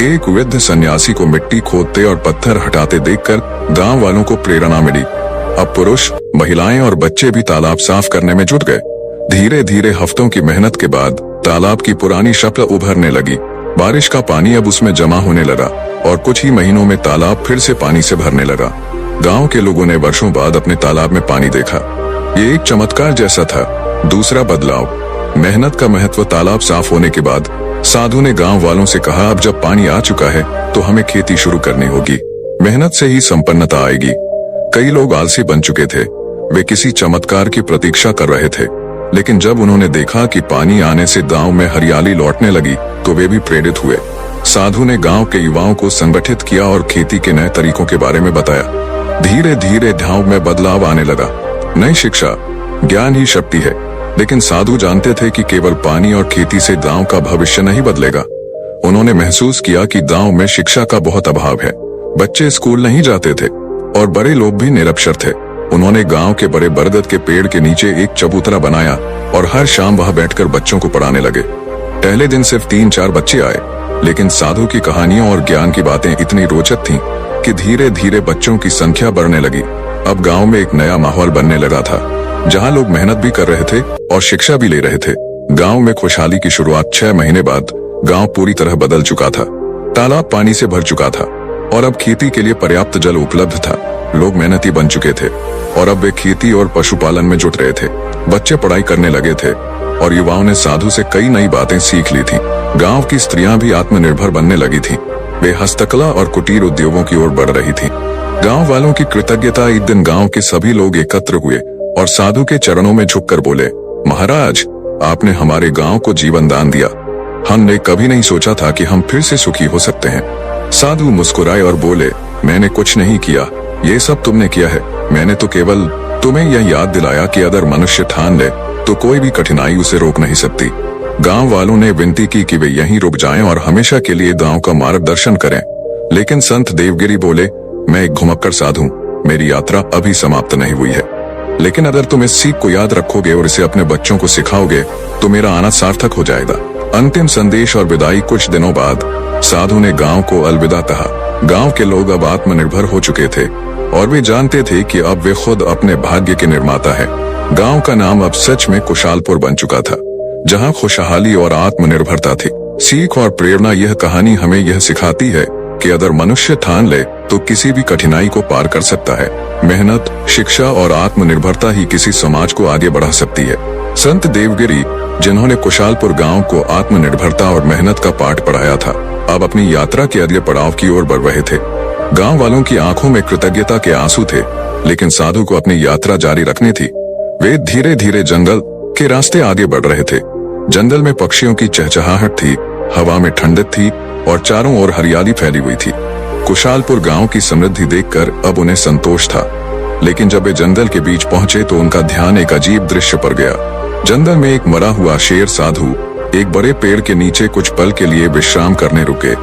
एक वृद्ध सन्यासी को मिट्टी खोदते और पत्थर हटाते देखकर गांव वालों को प्रेरणा मिली। अब पुरुष, महिलाएं और बच्चे भी तालाब साफ करने में जुट गए। धीरे धीरे हफ्तों की मेहनत के बाद तालाब की पुरानी शक्ल उभरने लगी। बारिश का पानी अब उसमें जमा होने लगा और कुछ ही महीनों में तालाब फिर से पानी से भरने लगा। गांव के लोगों ने वर्षों बाद अपने तालाब में पानी देखा। ये एक चमत्कार जैसा था। दूसरा बदलाव, मेहनत का महत्व। तालाब साफ होने के बाद साधु ने गांव वालों से कहा, अब जब पानी आ चुका है तो हमें खेती शुरू करनी होगी। मेहनत से ही संपन्नता आएगी। कई लोग आलसी बन चुके थे। वे किसी चमत्कार की प्रतीक्षा कर रहे थे, लेकिन जब उन्होंने देखा कि पानी आने से गांव में हरियाली लौटने लगी तो वे भी प्रेरित हुए। साधु ने गांव के युवाओं को संगठित किया और खेती के नए तरीकों के बारे में बताया। धीरे धीरे गांव में बदलाव आने लगा। नई शिक्षा, ज्ञान ही शक्ति है, लेकिन साधु जानते थे कि केवल पानी और खेती से गांव का भविष्य नहीं बदलेगा। उन्होंने महसूस किया कि गांव में शिक्षा का बहुत अभाव है। बच्चे स्कूल नहीं जाते थे और बड़े लोग भी निरक्षर थे। उन्होंने गांव के बड़े बरगद के पेड़ के नीचे एक चबूतरा बनाया और हर शाम वहां बैठकर बच्चों को पढ़ाने लगे। पहले दिन सिर्फ 3-4 बच्चे आए, लेकिन साधु की कहानियों और ज्ञान की बातें इतनी रोचक थीं कि धीरे धीरे बच्चों की संख्या बढ़ने लगी। अब गांव में एक नया माहौल बनने लगा था। जहाँ लोग मेहनत भी कर रहे थे और शिक्षा भी ले रहे थे। गांव में खुशहाली की शुरुआत 6 महीने बाद गांव पूरी तरह बदल चुका था। तालाब पानी से भर चुका था और अब खेती के लिए पर्याप्त जल उपलब्ध था। लोग मेहनती बन चुके थे और अब वे खेती और पशुपालन में जुट रहे थे। बच्चे पढ़ाई करने लगे थे और युवाओं ने साधु से कई नई बातें सीख ली थी। गांव की स्त्रियां भी आत्मनिर्भर बनने लगी थीं। वे हस्तकला और कुटीर उद्योगों की ओर बढ़ रही थीं। गांव वालों की कृतज्ञता एक दिन गांव के सभी लोग एकत्र हुए और साधु के चरणों में झुककर बोले, महाराज, आपने हमारे गांव को जीवन दान दिया। हमने कभी नहीं सोचा था कि हम फिर से सुखी हो सकते हैं। साधु मुस्कुराए और बोले, मैंने कुछ नहीं किया, ये सब तुमने किया है। मैंने तो केवल तुम्हें यह याद दिलाया कि अगर मनुष्य ठान ले तो कोई भी कठिनाई उसे रोक नहीं सकती। गांव वालों ने विनती की कि वे यहीं रुक जाएं और हमेशा के लिए गांव का मार्गदर्शन करें। लेकिन संत देवगिरी बोले, मैं एक घुमक्कड़ साधु, मेरी यात्रा अभी समाप्त नहीं हुई है। लेकिन अगर तुम इस सीख को याद रखोगे और इसे अपने बच्चों को सिखाओगे तो मेरा आना सार्थक हो जाएगा। अंतिम संदेश और विदाई। कुछ दिनों बाद साधु ने गांव को अलविदा कहा। गांव के लोग अब आत्मनिर्भर हो चुके थे और वे जानते थे कि अब वे खुद अपने भाग्य के निर्माता है। गांव का नाम अब सच में कुशालपुर बन चुका था, जहां खुशहाली और आत्मनिर्भरता थी। सीख और प्रेरणा। यह कहानी हमें यह सिखाती है कि अगर मनुष्य ठान ले तो किसी भी कठिनाई को पार कर सकता है। मेहनत, शिक्षा और आत्मनिर्भरता ही किसी समाज को आगे बढ़ा सकती है। संत देवगिरी, जिन्होंने कुशालपुर गांव को आत्मनिर्भरता और मेहनत का पाठ पढ़ाया था, अब अपनी यात्रा के अगले पड़ाव की ओर बढ़ रहे थे। गांव वालों की आंखों में कृतज्ञता के आंसू थे, लेकिन साधु को अपनी यात्रा जारी रखनी थी। वे धीरे धीरे जंगल के रास्ते आगे बढ़ रहे थे। जंगल में पक्षियों की चहचहाहट थी, हवा में ठंडक थी और चारों ओर हरियाली फैली हुई थी। कुशालपुर गांव की समृद्धि देखकर अब उन्हें संतोष था, लेकिन जब वे जंगल के बीच पहुंचे तो उनका ध्यान एक अजीब दृश्य पर गया। जंगल में एक मरा हुआ शेर साधु एक बड़े पेड़ के नीचे कुछ पल के लिए विश्राम करने रुके।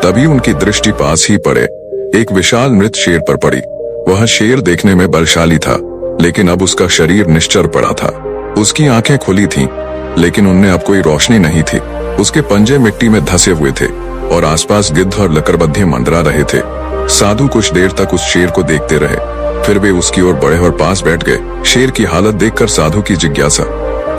तभी उनकी दृष्टि पास ही पड़े एक विशाल मृत शेर पर पड़ी। वह शेर देखने में बलशाली था, लेकिन अब उसका शरीर निश्चल पड़ा था। उसकी आंखें खुली थीं, लेकिन उनमें अब कोई रोशनी नहीं थी। उसके पंजे मिट्टी में धंसे हुए थे और आसपास गिद्ध और लकड़बग्घे मंडरा रहे थे। साधु कुछ देर तक उस शेर को देखते रहे, फिर वे उसकी ओर बढ़े और पास बैठ गए। शेर की हालत देखकर साधु की जिज्ञासा,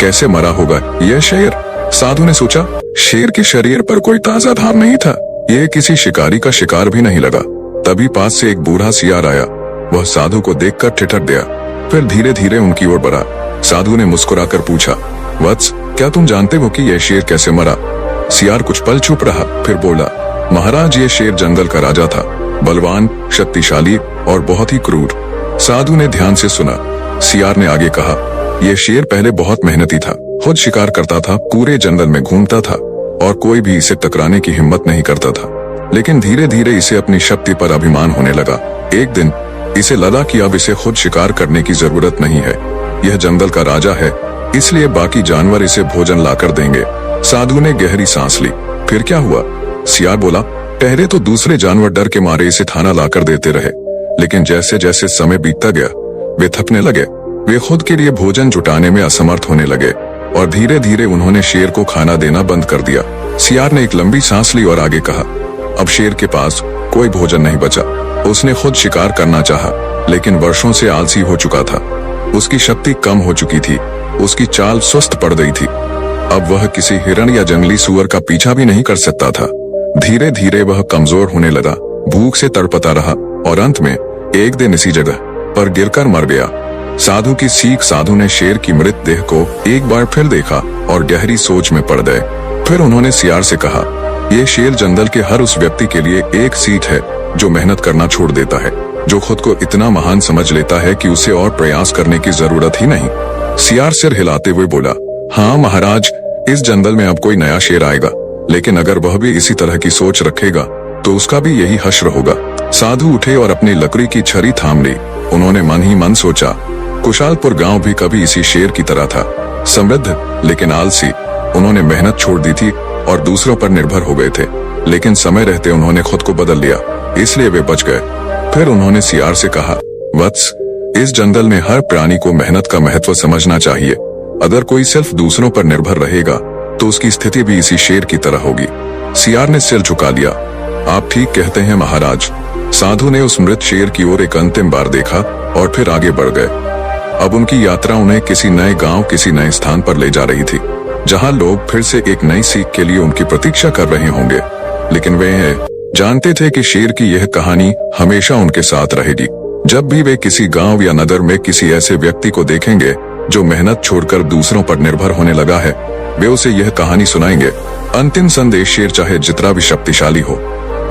कैसे मरा होगा यह शेर? साधु ने सोचा, शेर के शरीर पर कोई ताजा घाव नहीं था, यह किसी शिकारी का शिकार भी नहीं लगा। तभी पास से एक बूढ़ा सियार आया। वह साधु को देखकर ठिठक गया, फिर धीरे धीरे उनकी ओर बढ़ा। साधु ने मुस्कुराकर पूछा, वत्स, क्या तुम जानते हो कि यह शेर कैसे मरा? सियार कुछ पल चुप रहा, फिर बोला, महाराज, ये शेर जंगल का राजा था, बलवान, शक्तिशाली और बहुत ही क्रूर। साधु ने ध्यान से सुना। सियार ने आगे कहा, यह शेर पहले बहुत मेहनती था, खुद शिकार करता था, पूरे जंगल में घूमता था और कोई भी इसे टकराने की हिम्मत नहीं करता था। लेकिन धीरे धीरे इसे अपनी शक्ति पर अभिमान होने लगा। एक दिन इसे लगा कि अब इसे खुद शिकार करने की जरूरत नहीं है, यह जंगल का राजा है, इसलिए बाकी जानवर इसे भोजन लाकर देंगे। साधु ने गहरी सांस ली। फिर क्या हुआ? सियार बोला, पहले तो दूसरे जानवर डर के मारे इसे खाना लाकर देते रहे, लेकिन जैसे जैसे समय बीतता गया वे थकने लगे। वे खुद के लिए भोजन जुटाने में असमर्थ होने लगे और धीरे धीरे उन्होंने शेर को खाना देना बंद कर दिया। सियार ने एक लंबी सांस ली और आगे कहा, अब शेर के पास कोई भोजन नहीं बचा। उसने खुद शिकार करना चाहा, लेकिन वर्षों से आलसी हो चुका था। उसकी शक्ति कम हो चुकी थी, उसकी चाल सुस्त पड़ गई थी। अब वह किसी हिरण या जंगली सूअर का पीछा भी नहीं कर सकता था। धीरे धीरे वह कमजोर होने लगा, भूख से तड़पता रहा और अंत में एक दिन इसी जगह पर गिरकर मर गया। साधु की सीख। साधु ने शेर की मृत देह को एक बार फिर देखा और गहरी सोच में पड़ गए। फिर उन्होंने सियार से कहा, ये शेर जंगल के हर उस व्यक्ति के लिए एक सीख है जो मेहनत करना छोड़ देता है, जो खुद को इतना महान समझ लेता है कि उसे और प्रयास करने की जरूरत ही नहीं। सियार सिर हिलाते हुए बोला, हाँ महाराज, इस जंगल में अब कोई नया शेर आएगा, लेकिन अगर वह भी इसी तरह की सोच रखेगा तो उसका भी यही हश्र होगा। साधु उठे और अपनी लकड़ी की छड़ी थाम ली। उन्होंने मन ही मन सोचा, कुशालपुर गांव भी कभी इसी शेर की तरह था, समृद्ध लेकिन आलसी। उन्होंने मेहनत छोड़ दी थी और दूसरों पर निर्भर हो गए थे, लेकिन समय रहते उन्होंने खुद को बदल लिया, इसलिए वे बच गए। फिर उन्होंने सियार से कहा, वत्स, इस जंगल में हर प्राणी को मेहनत का महत्व समझना चाहिए। अगर कोई सिर्फ दूसरों पर निर्भर रहेगा तो उसकी स्थिति भी इसी शेर की तरह होगी। सियार ने सिर झुका लिया। आप ठीक कहते हैं महाराज। साधु ने उस मृत शेर की ओर एक अंतिम बार देखा और फिर आगे बढ़ गए। अब उनकी यात्रा उन्हें किसी नए गांव, किसी नए स्थान पर ले जा रही थी, जहां लोग फिर से एक नई सीख के लिए उनकी प्रतीक्षा कर रहे होंगे। लेकिन वे जानते थे कि शेर की यह कहानी हमेशा उनके साथ रहेगी। जब भी वे किसी गांव या नगर में किसी ऐसे व्यक्ति को देखेंगे जो मेहनत छोड़कर दूसरों पर निर्भर होने लगा है, वे उसे यह कहानी सुनाएंगे। अंतिम संदेश, शेर चाहे जितना भी शक्तिशाली हो,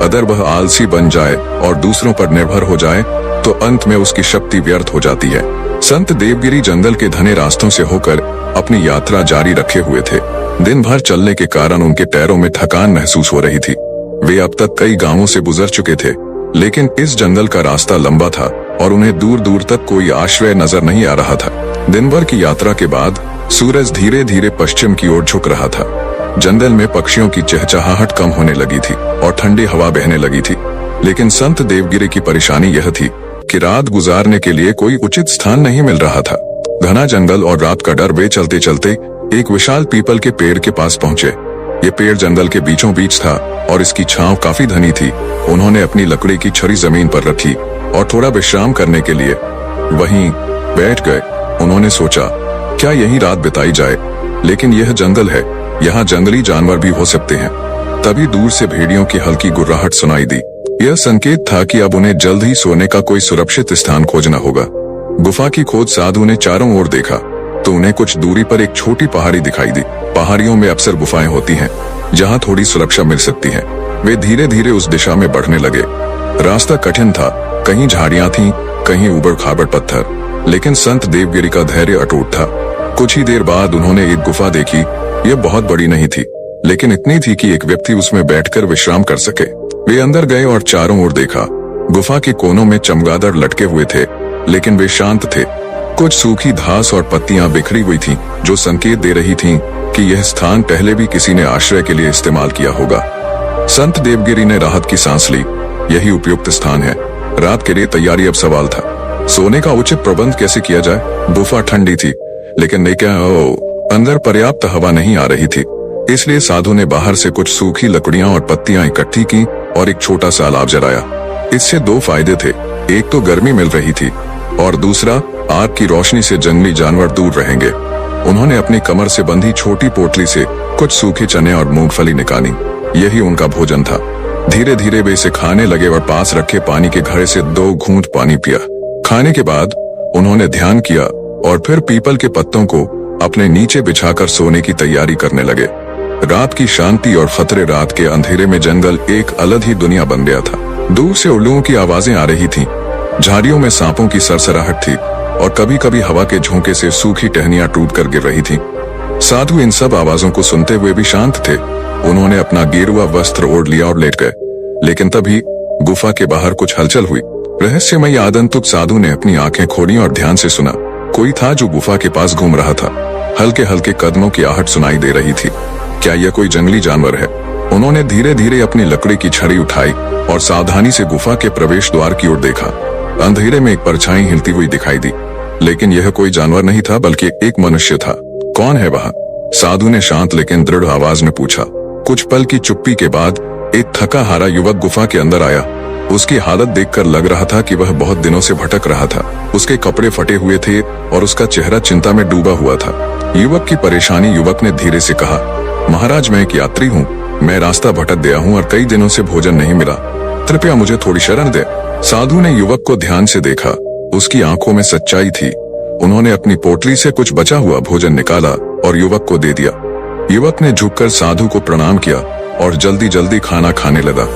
अगर वह आलसी बन जाए और दूसरों पर निर्भर हो जाए तो अंत में उसकी शक्ति व्यर्थ हो जाती है। संत देवगिरी जंगल के घने रास्तों से होकर अपनी यात्रा जारी रखे हुए थे। दिन भर चलने के कारण उनके पैरों में थकान महसूस हो रही थी। वे अब तक कई गांवों से गुजर चुके थे, लेकिन इस जंगल का रास्ता लंबा था और उन्हें दूर दूर तक कोई आश्रय नजर नहीं आ रहा था। दिन भर की यात्रा के बाद सूरज धीरे धीरे पश्चिम की ओर झुक रहा था। जंगल में पक्षियों की चहचहाहट कम होने लगी थी और ठंडी हवा बहने लगी थी। लेकिन संत देवगिरी की परेशानी यह थी कि रात गुजारने के लिए कोई उचित स्थान नहीं मिल रहा था। घना जंगल और रात का डर, वे चलते चलते एक विशाल पीपल के पेड़ के पास पहुंचे। ये पेड़ जंगल के बीचों बीच था और इसकी छांव काफी घनी थी। उन्होंने अपनी लकड़ी की छड़ी जमीन पर रखी और थोड़ा विश्राम करने के लिए वहीं बैठ गए। उन्होंने सोचा, क्या यहीं रात बिताई जाए? लेकिन यह जंगल है, यहाँ जंगली जानवर भी हो सकते हैं। तभी दूर से भेड़ियों की हल्की गुर्राहट सुनाई दी। यह संकेत था कि अब उन्हें जल्द ही सोने का कोई सुरक्षित स्थान खोजना होगा। गुफा की खोज साधु ने चारों ओर देखा तो उन्हें कुछ दूरी पर एक छोटी पहाड़ी दिखाई दी। पहाड़ियों में अक्सर गुफाएं होती हैं, जहाँ थोड़ी सुरक्षा मिल सकती है। वे धीरे धीरे उस दिशा में बढ़ने लगे। रास्ता कठिन था, कहीं झाड़ियां थीं, कहीं उबड़ खाबड़ पत्थर, लेकिन संत देवगिरी का धैर्य अटूट था। कुछ ही देर बाद उन्होंने एक गुफा देखी। यह बहुत बड़ी नहीं थी, लेकिन इतनी थी कि एक व्यक्ति उसमें बैठकर विश्राम कर सके। वे अंदर गए और चारों ओर देखा। गुफा के कोनों में चमगादड़ लटके हुए थे, लेकिन वे शांत थे। कुछ सूखी घास और पत्तियां बिखरी हुई थीं, जो संकेत दे रही थीं कि यह स्थान पहले भी किसी ने आश्रय के लिए इस्तेमाल किया होगा। संत देवगिरी ने राहत की सांस ली। यही उपयुक्त स्थान है। रात के लिए तैयारी अब सवाल था। सोने का उचित प्रबंध कैसे किया जाए? गुफा ठंडी थी, लेकिन अंदर पर्याप्त हवा नहीं आ रही थी। इसलिए साधु ने बाहर से कुछ सूखी लकड़ियां और पत्तियां इकट्ठी की और एक छोटा सा अलाव जलाया। इससे दो फायदे थे, एक तो गर्मी मिल रही थी और दूसरा आग की रोशनी से जंगली जानवर दूर रहेंगे। उन्होंने अपनी कमर से बंधी छोटी पोटली से कुछ सूखे चने और मूंगफली निकाली। यही उनका भोजन था। धीरे धीरे वे इसे खाने लगे और पास रखे पानी के घड़े से 2 घूंट पानी पिया। खाने के बाद उन्होंने ध्यान किया और फिर पीपल के पत्तों को अपने नीचे बिछाकर सोने की तैयारी करने लगे। रात की शांति और खतरे, रात के अंधेरे में जंगल एक अलग ही दुनिया बन गया था। दूर से उल्लुओं की आवाजें आ रही थीं, झाड़ियों में सांपों की सरसराहट थी और कभी कभी हवा के झोंके से सूखी टहनियां टूटकर गिर रही थीं। साधु इन सब आवाजों को सुनते हुए भी शांत थे। उन्होंने अपना गेरुआ वस्त्र ओढ़ लिया और लेट गए। लेकिन तभी गुफा के बाहर कुछ हलचल हुई। रहस्यमयी आगंतुक साधु ने अपनी आंखें खोली और ध्यान से सुना। कोई था जो गुफा के पास घूम रहा था। हल्के हल्के कदमों की आहट सुनाई दे रही थी। क्या यह कोई जंगली जानवर है? उन्होंने धीरे धीरे अपनी लकड़ी की छड़ी उठाई और सावधानी से गुफा के प्रवेश द्वार की ओर देखा। अंधेरे में एक परछाई हिलती हुई दिखाई दी, लेकिन यह कोई जानवर नहीं था बल्कि एक मनुष्य था। कौन है वह? साधु ने शांत लेकिन दृढ़ आवाज में पूछा। कुछ पल की चुप्पी के बाद एक थका हारा युवक गुफा के अंदर आया। उसकी हालत देखकर लग रहा था कि वह बहुत दिनों से भटक रहा था। उसके कपड़े फटे हुए थे और उसका चेहरा चिंता में डूबा हुआ था। युवक की परेशानी, युवक ने धीरे से कहा, महाराज, मैं एक यात्री हूँ। मैं रास्ता भटक गया हूँ और कई दिनों से भोजन नहीं मिला। कृपया मुझे थोड़ी शरण दे। साधु ने युवक को ध्यान से देखा। उसकी आंखों में सच्चाई थी। उन्होंने अपनी पोटली से कुछ बचा हुआ भोजन निकाला और युवक को दे दिया। युवक ने झुककर साधु को प्रणाम किया और जल्दी जल्दी खाना खाने लगा।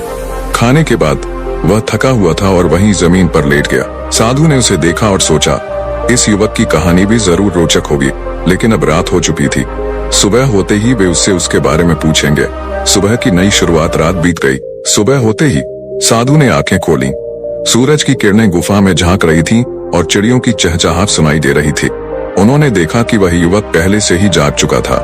खाने के बाद वह थका हुआ था और वहीं जमीन पर लेट गया। साधु ने उसे देखा और सोचा, इस युवक की कहानी भी जरूर रोचक होगी। लेकिन अब रात हो चुकी थी। सुबह होते ही वे उससे उसके बारे में पूछेंगे। सुबह की नई शुरुआत, रात बीत गई। सुबह होते ही साधु ने आंखें खोली। सूरज की किरणें गुफा में झांक रही थीं और चिड़ियों की चहचहाहट सुनाई दे रही थी। उन्होंने देखा कि वह युवक पहले से ही जाग चुका था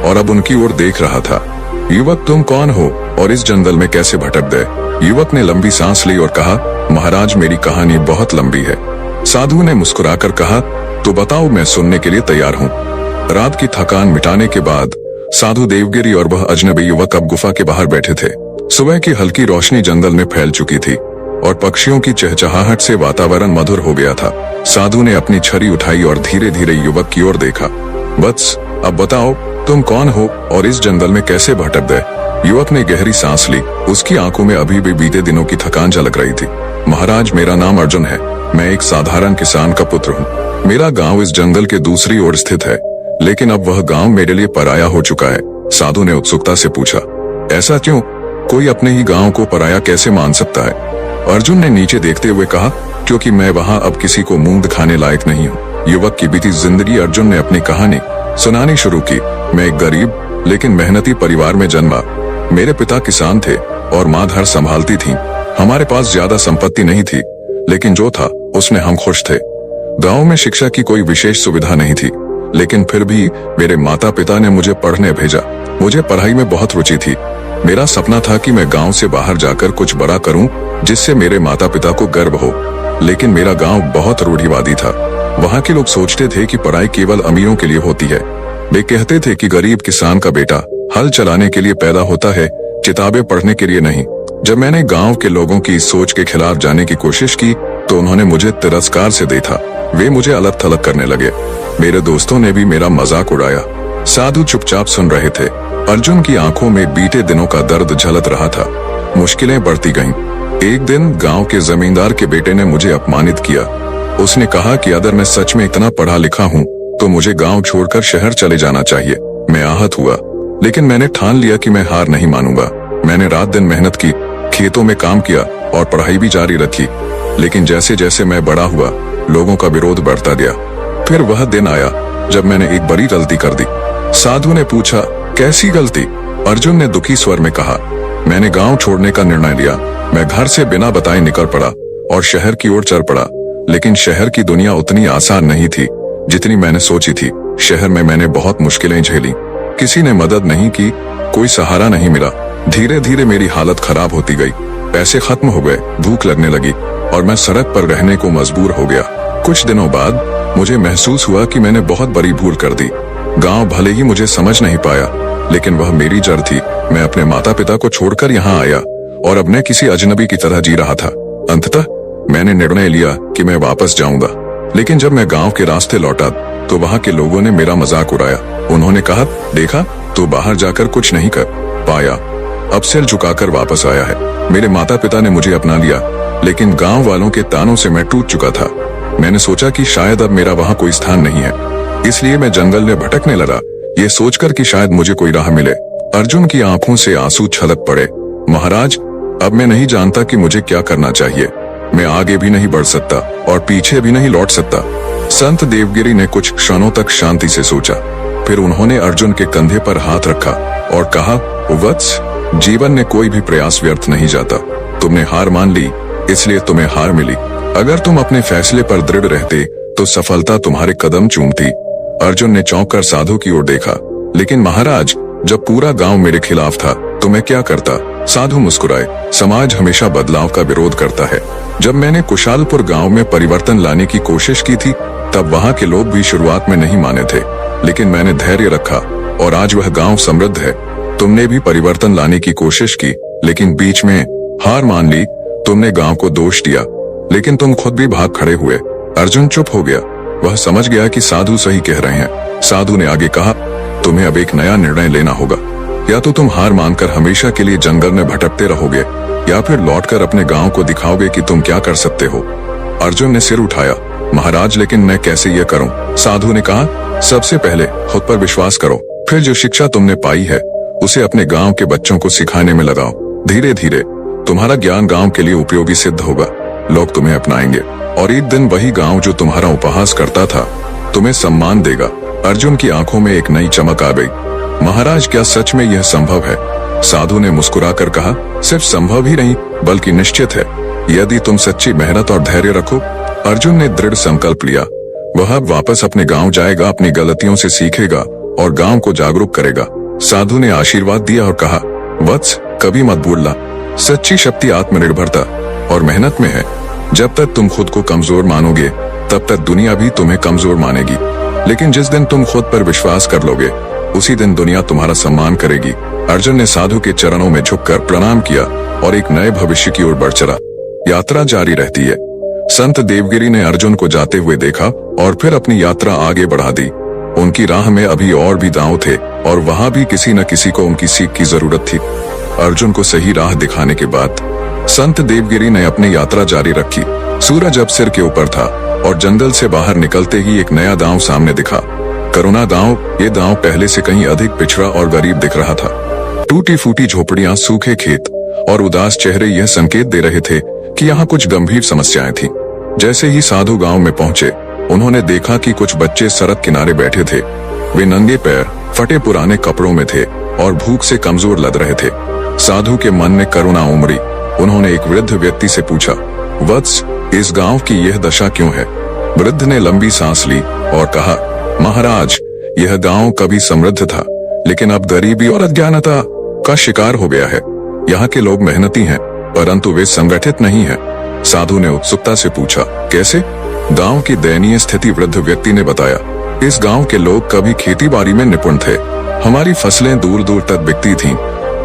और अब उनकी ओर देख रहा था। युवक, तुम कौन हो और इस जंगल में कैसे भटक गए? युवक ने लंबी सांस ली और कहा, महाराज, मेरी कहानी बहुत लंबी है। साधु ने मुस्कुराकर कहा, तो बताओ, मैं सुनने के लिए तैयार हूँ। रात की थकान मिटाने के बाद साधु देवगिरी और वह अजनबी युवक अब गुफा के बाहर बैठे थे। सुबह की हल्की रोशनी जंगल में फैल चुकी थी और पक्षियों की चहचहाहट से वातावरण मधुर हो गया था। साधु ने अपनी छड़ी उठाई और धीरे धीरे युवक की ओर देखा। वत्स, अब बताओ तुम कौन हो और इस जंगल में कैसे भटक गए? युवक ने गहरी सांस ली। उसकी आंखों में अभी भी बीते दिनों की थकान झलक रही थी। महाराज, मेरा नाम अर्जुन है। मैं एक साधारण किसान का पुत्र हूँ। मेरा गांव इस जंगल के दूसरी ओर स्थित है, लेकिन अब वह गांव मेरे लिए पराया हो चुका है। साधु ने उत्सुकता से पूछा, ऐसा क्यों? कोई अपने ही गांव को पराया कैसे मान सकता है? अर्जुन ने नीचे देखते हुए कहा, क्योंकि मैं वहां अब किसी को मुंह दिखाने लायक नहीं हूँ। युवक की बीती जिंदगी अर्जुन ने अपनी कहानी सुनानी शुरू की। मैं एक गरीब लेकिन मेहनती परिवार में जन्मा। मेरे पिता किसान थे और माँ घर संभालती थी। हमारे पास ज्यादा संपत्ति नहीं थी, लेकिन जो था उसमें हम खुश थे। गांव में शिक्षा की कोई विशेष सुविधा नहीं थी, लेकिन फिर भी मेरे माता पिता ने मुझे पढ़ने भेजा। मुझे पढ़ाई में बहुत रुचि थी। मेरा सपना था कि मैं गांव से बाहर जाकर कुछ बड़ा करूं, जिससे मेरे माता पिता को गर्व हो। लेकिन मेरा गांव बहुत रूढ़िवादी था। वहां के लोग सोचते थे कि पढ़ाई केवल अमीरों के लिए होती है। वे कहते थे कि गरीब किसान का बेटा हल चलाने के लिए पैदा होता है, किताबें पढ़ने के लिए नहीं। जब मैंने गांव के लोगों की इस सोच के खिलाफ जाने की कोशिश की, तो उन्होंने मुझे तिरस्कार से देखा। वे मुझे अलग थलग करने लगे। मेरे दोस्तों ने भी मेरा मजाक उड़ाया। साधु चुपचाप सुन रहे थे। अर्जुन की आंखों में बीते दिनों का दर्द झलक रहा था। मुश्किलें बढ़ती गईं। एक दिन गांव के जमींदार के बेटे ने मुझे अपमानित किया। उसने कहा कि अगर मैं सच में इतना पढ़ा लिखा हूँ, तो मुझे गांव छोड़कर शहर चले जाना चाहिए। मैं आहत हुआ, लेकिन मैंने ठान लिया कि मैं हार नहीं मानूंगा। मैंने रात दिन मेहनत की, खेतों में काम किया और पढ़ाई भी जारी रखी। लेकिन जैसे जैसे मैं बड़ा हुआ, लोगों का विरोध बढ़ता गया। फिर वह दिन आया जब मैंने एक बड़ी गलती कर दी। साधु ने पूछा, कैसी गलती? अर्जुन ने दुखी स्वर में कहा, मैंने गांव छोड़ने का निर्णय लिया। मैं घर से बिना बताए निकल पड़ा और शहर की ओर चल पड़ा। लेकिन शहर की दुनिया उतनी आसान नहीं थी जितनी मैंने सोची थी। शहर में मैंने बहुत मुश्किलें झेली। किसी ने मदद नहीं की, कोई सहारा नहीं मिला। धीरे धीरे मेरी हालत खराब होती गई। पैसे खत्म हो गए, भूख लगने लगी और मैं सड़क पर रहने को मजबूर हो गया। कुछ दिनों बाद मुझे महसूस हुआ कि मैंने बहुत बड़ी भूल कर दी। गांव भले ही मुझे समझ नहीं पाया, लेकिन वह मेरी जड़ थी। मैं अपने माता पिता को छोड़कर यहाँ आया और अब मैं किसी अजनबी की तरह जी रहा था। अंततः मैंने निर्णय लिया कि मैं वापस जाऊंगा। लेकिन जब मैं गांव के रास्ते लौटा, तो वहां के लोगों ने मेरा मजाक उड़ाया। उन्होंने कहा, देखा, तू बाहर जाकर कुछ नहीं कर पाया, अब सिर झुकाकर वापस आया है। मेरे माता पिता ने मुझे अपना लिया, लेकिन गांव वालों के तानों से मैं टूट चुका था। मैंने सोचा कि शायद अब मेरा वहां कोई स्थान नहीं है, इसलिए मैं जंगल में भटकने लगा, ये सोचकर कि शायद मुझे कोई राह मिले। अर्जुन की आंखों से आंसू छलक पड़े। महाराज, अब मैं नहीं जानता कि मुझे क्या करना चाहिए। मैं आगे भी नहीं बढ़ सकता और पीछे भी नहीं लौट सकता। संत देवगिरी ने कुछ क्षणों तक शांति से सोचा। फिर उन्होंने अर्जुन के कंधे पर हाथ रखा और कहा, वत्स, जीवन में कोई भी प्रयास व्यर्थ नहीं जाता। तुमने हार मान ली, इसलिए तुम्हें हार मिली। अगर तुम अपने फैसले पर दृढ़ रहते, तो सफलता तुम्हारे कदम चूमती। अर्जुन ने चौंक कर साधु की ओर देखा। लेकिन महाराज, जब पूरा गांव मेरे खिलाफ था, तो मैं क्या करता? साधु मुस्कुराए। समाज हमेशा बदलाव का विरोध करता है। जब मैंने कुशालपुर गांव में परिवर्तन लाने की कोशिश की थी, तब वहां के लोग भी शुरुआत में नहीं माने थे, लेकिन मैंने धैर्य रखा और आज वह गांव समृद्ध है। तुमने भी परिवर्तन लाने की कोशिश की, लेकिन बीच में हार मान ली। तुमने गांव को दोष दिया, लेकिन तुम खुद भी भाग खड़े हुए। अर्जुन चुप हो गया। वह समझ गया कि साधु सही कह रहे हैं। साधु ने आगे कहा, तुम्हें अब एक नया निर्णय लेना होगा। या तो तुम हार मानकर हमेशा के लिए जंगल में भटकते रहोगे, या फिर लौटकर अपने गांव को दिखाओगे कि तुम क्या कर सकते हो। अर्जुन ने सिर उठाया। महाराज, लेकिन मैं कैसे ये करूं? साधु ने कहा, सबसे पहले खुद पर विश्वास करो। फिर जो शिक्षा तुमने पाई है, उसे अपने गांव के बच्चों को सिखाने में लगाओ। धीरे धीरे तुम्हारा ज्ञान गांव के लिए उपयोगी सिद्ध होगा। लोग तुम्हें अपनाएंगे और एक दिन वही गांव जो तुम्हारा उपहास करता था, तुम्हें सम्मान देगा। अर्जुन की आंखों में एक नई चमक आ गई। महाराज, क्या सच में यह संभव है? साधु ने मुस्कुराकर कहा, सिर्फ संभव ही नहीं, बल्कि निश्चित है, यदि तुम सच्ची मेहनत और धैर्य रखो। अर्जुन ने दृढ़ संकल्प लिया। वह अब वापस अपने गांव जाएगा, अपनी गलतियों से सीखेगा और गांव को जागरूक करेगा। साधु ने आशीर्वाद दिया और कहा, वत्स, कभी मत भूलना, सच्ची शक्ति आत्मनिर्भरता और मेहनत में है। जब तक तुम खुद को कमजोर मानोगे, तब तक दुनिया भी तुम्हें कमजोर मानेगी। लेकिन जिस दिन तुम खुद पर विश्वास कर लोगे, उसी दिन दुनिया तुम्हारा सम्मान करेगी। अर्जुन ने साधु के चरणों में झुककर प्रणाम किया और एक नए भविष्य की ओर बढ़ चला। यात्रा जारी रहती है। संत देवगिरी ने अर्जुन को जाते हुए देखा और फिर अपनी यात्रा आगे बढ़ा दी। उनकी राह में अभी और भी दांव थे और वहां भी किसी न किसी को उनकी सीख की जरूरत थी। अर्जुन को सही राह दिखाने के बाद संत देवगिरी ने अपनी यात्रा जारी रखी। सूरज अब सिर के ऊपर था और जंगल से बाहर निकलते ही एक नया गांव सामने दिखा। करुणा गांव। ये गांव पहले से कहीं अधिक पिछड़ा और गरीब दिख रहा था। टूटी फूटी झोपड़ियां, सूखे खेत और उदास चेहरे यह संकेत दे रहे थे कि यहाँ कुछ गंभीर समस्याएं थीं। जैसे ही साधु गांव में पहुंचे, उन्होंने देखा कि कुछ बच्चे सड़क किनारे बैठे थे। वे नंगे पैर, फटे पुराने कपड़ों में थे और भूख से कमजोर लग रहे थे। साधु के मन में करुणा उमड़ी। उन्होंने एक वृद्ध व्यक्ति से पूछा, वत्स, इस गांव की यह दशा क्यों है? वृद्ध ने लंबी सांस ली और कहा, महाराज, यह गांव कभी समृद्ध था, लेकिन अब गरीबी और अज्ञानता का शिकार हो गया है। यहाँ के लोग मेहनती हैं, परंतु वे संगठित नहीं हैं। साधु ने उत्सुकता से पूछा, कैसे? गांव की दयनीय स्थिति वृद्ध व्यक्ति ने बताया। इस गांव के लोग कभी खेती बाड़ी में निपुण थे। हमारी फसलें दूर दूर तक बिकती थीं,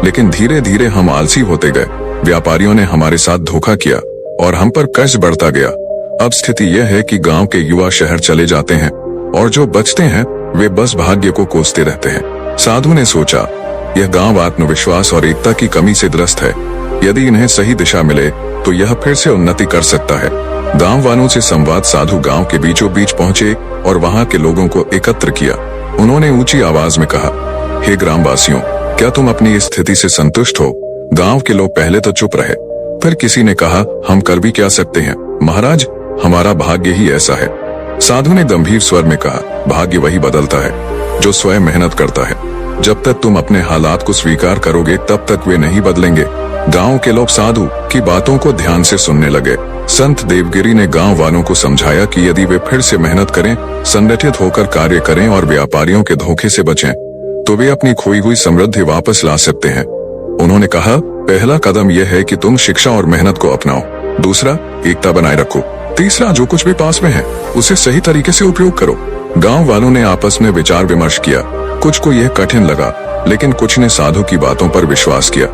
लेकिन धीरे धीरे हम आलसी होते गए। व्यापारियों ने हमारे साथ धोखा किया और हम पर कर्ज बढ़ता गया। अब स्थिति यह है कि गांव के युवा शहर चले जाते हैं और जो बचते हैं वे बस भाग्य को कोसते रहते हैं। साधु ने सोचा, यह गांव आत्मविश्वास और एकता की कमी से ग्रस्त है। यदि इन्हें सही दिशा मिले तो यह फिर से उन्नति कर सकता है। गांव वालों से संवाद। साधु गांव के बीचों बीच पहुंचे और वहां के लोगों को एकत्र किया। उन्होंने ऊंची आवाज में कहा, हे ग्रामवासियों, क्या तुम अपनी इस स्थिति से संतुष्ट हो? गांव के लोग पहले तो चुप रहे, फिर किसी ने कहा, हम कर भी क्या सकते हैं महाराज, हमारा भाग्य ही ऐसा है। साधु ने गंभीर स्वर में कहा, भाग्य वही बदलता है जो स्वयं मेहनत करता है। जब तक तुम अपने हालात को स्वीकार करोगे तब तक वे नहीं बदलेंगे। गांव के लोग साधु की बातों को ध्यान से सुनने लगे। संत देवगिरी ने गांव वालों को समझाया कि यदि वे फिर से मेहनत करें, संगठित होकर कार्य करें और व्यापारियों के धोखे से बचें, तो वे अपनी खोई हुई समृद्धि वापस ला सकते हैं। उन्होंने कहा, पहला कदम यह है कि तुम शिक्षा और मेहनत को अपनाओ। दूसरा, एकता बनाए रखो। तीसरा, जो कुछ भी पास में है उसे सही तरीके से उपयोग करो। गांव वालों ने आपस में विचार विमर्श किया। कुछ को यह कठिन लगा, लेकिन कुछ ने साधु की बातों पर विश्वास किया।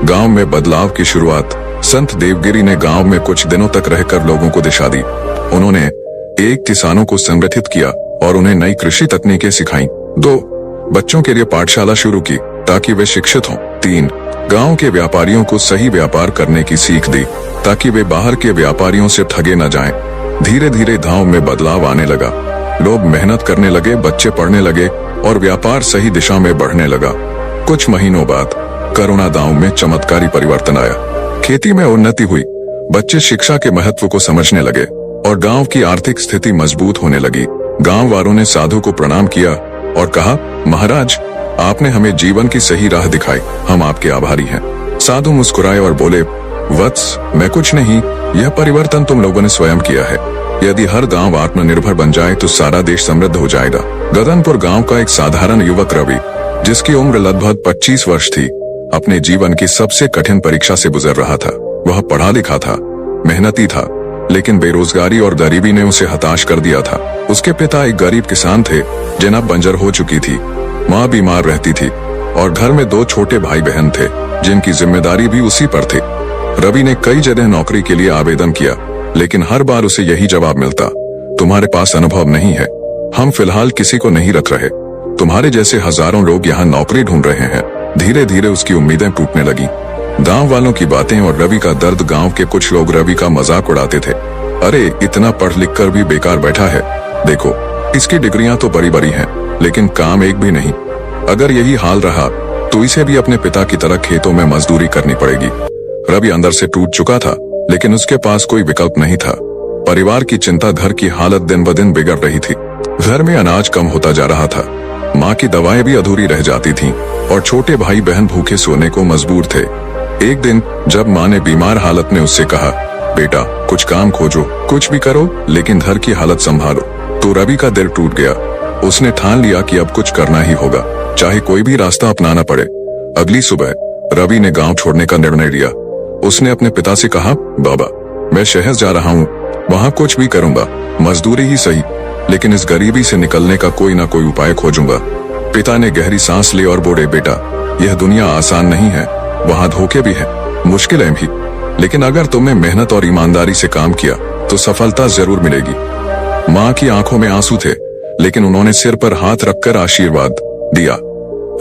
गांव में बदलाव की शुरुआत। संत देवगिरी ने गांव में कुछ दिनों तक रहकर लोगों को दिशा दी। उन्होंने एक, किसानों को संगठित किया और उन्हें नई कृषि तकनीकें सिखाई। 2, बच्चों के लिए पाठशाला शुरू की ताकि वे शिक्षित हों। 3, गांव के व्यापारियों को सही व्यापार करने की सीख दी ताकि वे बाहर के व्यापारियों से ठगे न जाएं। धीरे धीरे गांव में बदलाव आने लगा। लोग मेहनत करने लगे, बच्चे पढ़ने लगे और व्यापार सही दिशा में बढ़ने लगा। कुछ महीनों बाद करुणा गांव में चमत्कारी परिवर्तन आया। खेती में उन्नति हुई, बच्चे शिक्षा के महत्व को समझने लगे और गांव की आर्थिक स्थिति मजबूत होने लगी। गांव वालों ने साधु को प्रणाम किया और कहा, महाराज, आपने हमें जीवन की सही राह दिखाई, हम आपके आभारी हैं। साधु मुस्कुराए और बोले, वत्स, मैं कुछ नहीं, यह परिवर्तन तुम लोगों ने स्वयं किया है। यदि हर गांव आत्मनिर्भर बन जाए तो सारा देश समृद्ध हो जाएगा। गगनपुर गांव का एक साधारण युवक रवि, जिसकी उम्र लगभग 25 वर्ष थी, अपने जीवन की सबसे कठिन परीक्षा से गुजर रहा था। वह पढ़ा लिखा था, मेहनती था, लेकिन बेरोजगारी और गरीबी ने उसे हताश कर दिया था। उसके पिता एक गरीब किसान थे, जनाब बंजर हो चुकी थी, माँ बीमार रहती थी और घर में 2 छोटे भाई बहन थे जिनकी जिम्मेदारी भी उसी पर थी। रवि ने कई जगह नौकरी के लिए आवेदन किया, लेकिन हर बार उसे यही जवाब मिलता, तुम्हारे पास अनुभव नहीं है, हम फिलहाल किसी को नहीं रख रहे। तुम्हारे जैसे हजारों लोग यहाँ नौकरी ढूंढ रहे हैं। धीरे धीरे उसकी उम्मीदें टूटने लगी। गांव वालों की बातें और रवि का दर्द। गांव के कुछ लोग रवि का मजाक उड़ाते थे, अरे इतना पढ़ लिख कर भी बेकार बैठा है, देखो इसकी डिग्रियां तो बड़ी बड़ी हैं, लेकिन काम एक भी नहीं। अगर यही हाल रहा तो इसे भी अपने पिता की तरह खेतों में मजदूरी करनी पड़ेगी। रवि अंदर से टूट चुका था, लेकिन उसके पास कोई विकल्प नहीं था। परिवार की चिंता, घर की हालत दिन ब दिन बिगड़ रही थी। घर में अनाज कम होता जा रहा था, माँ की दवाएं भी अधूरी रह जाती थीं और छोटे भाई बहन भूखे सोने को मजबूर थे। एक दिन जब माँ ने बीमार हालत में उससे कहा, बेटा कुछ काम खोजो, कुछ भी करो, लेकिन घर की हालत संभालो, तो रवि का दिल टूट गया। उसने ठान लिया कि अब कुछ करना ही होगा, चाहे कोई भी रास्ता अपनाना पड़े। अगली सुबह रवि ने गांव छोड़ने का निर्णय लिया। उसने अपने पिता से कहा, बाबा मैं शहर जा रहा हूँ, वहाँ कुछ भी करूँगा, मजदूरी ही सही, लेकिन इस गरीबी से निकलने का कोई ना कोई उपाय खोजूंगा। पिता ने गहरी सांस ली और बोले, बेटा यह दुनिया आसान नहीं है, वहाँ धोखे भी हैं, मुश्किलें भी, लेकिन अगर तुमने मेहनत और ईमानदारी से काम किया तो सफलता जरूर मिलेगी। माँ की आंखों में आंसू थे, लेकिन उन्होंने सिर पर हाथ रखकर आशीर्वाद दिया।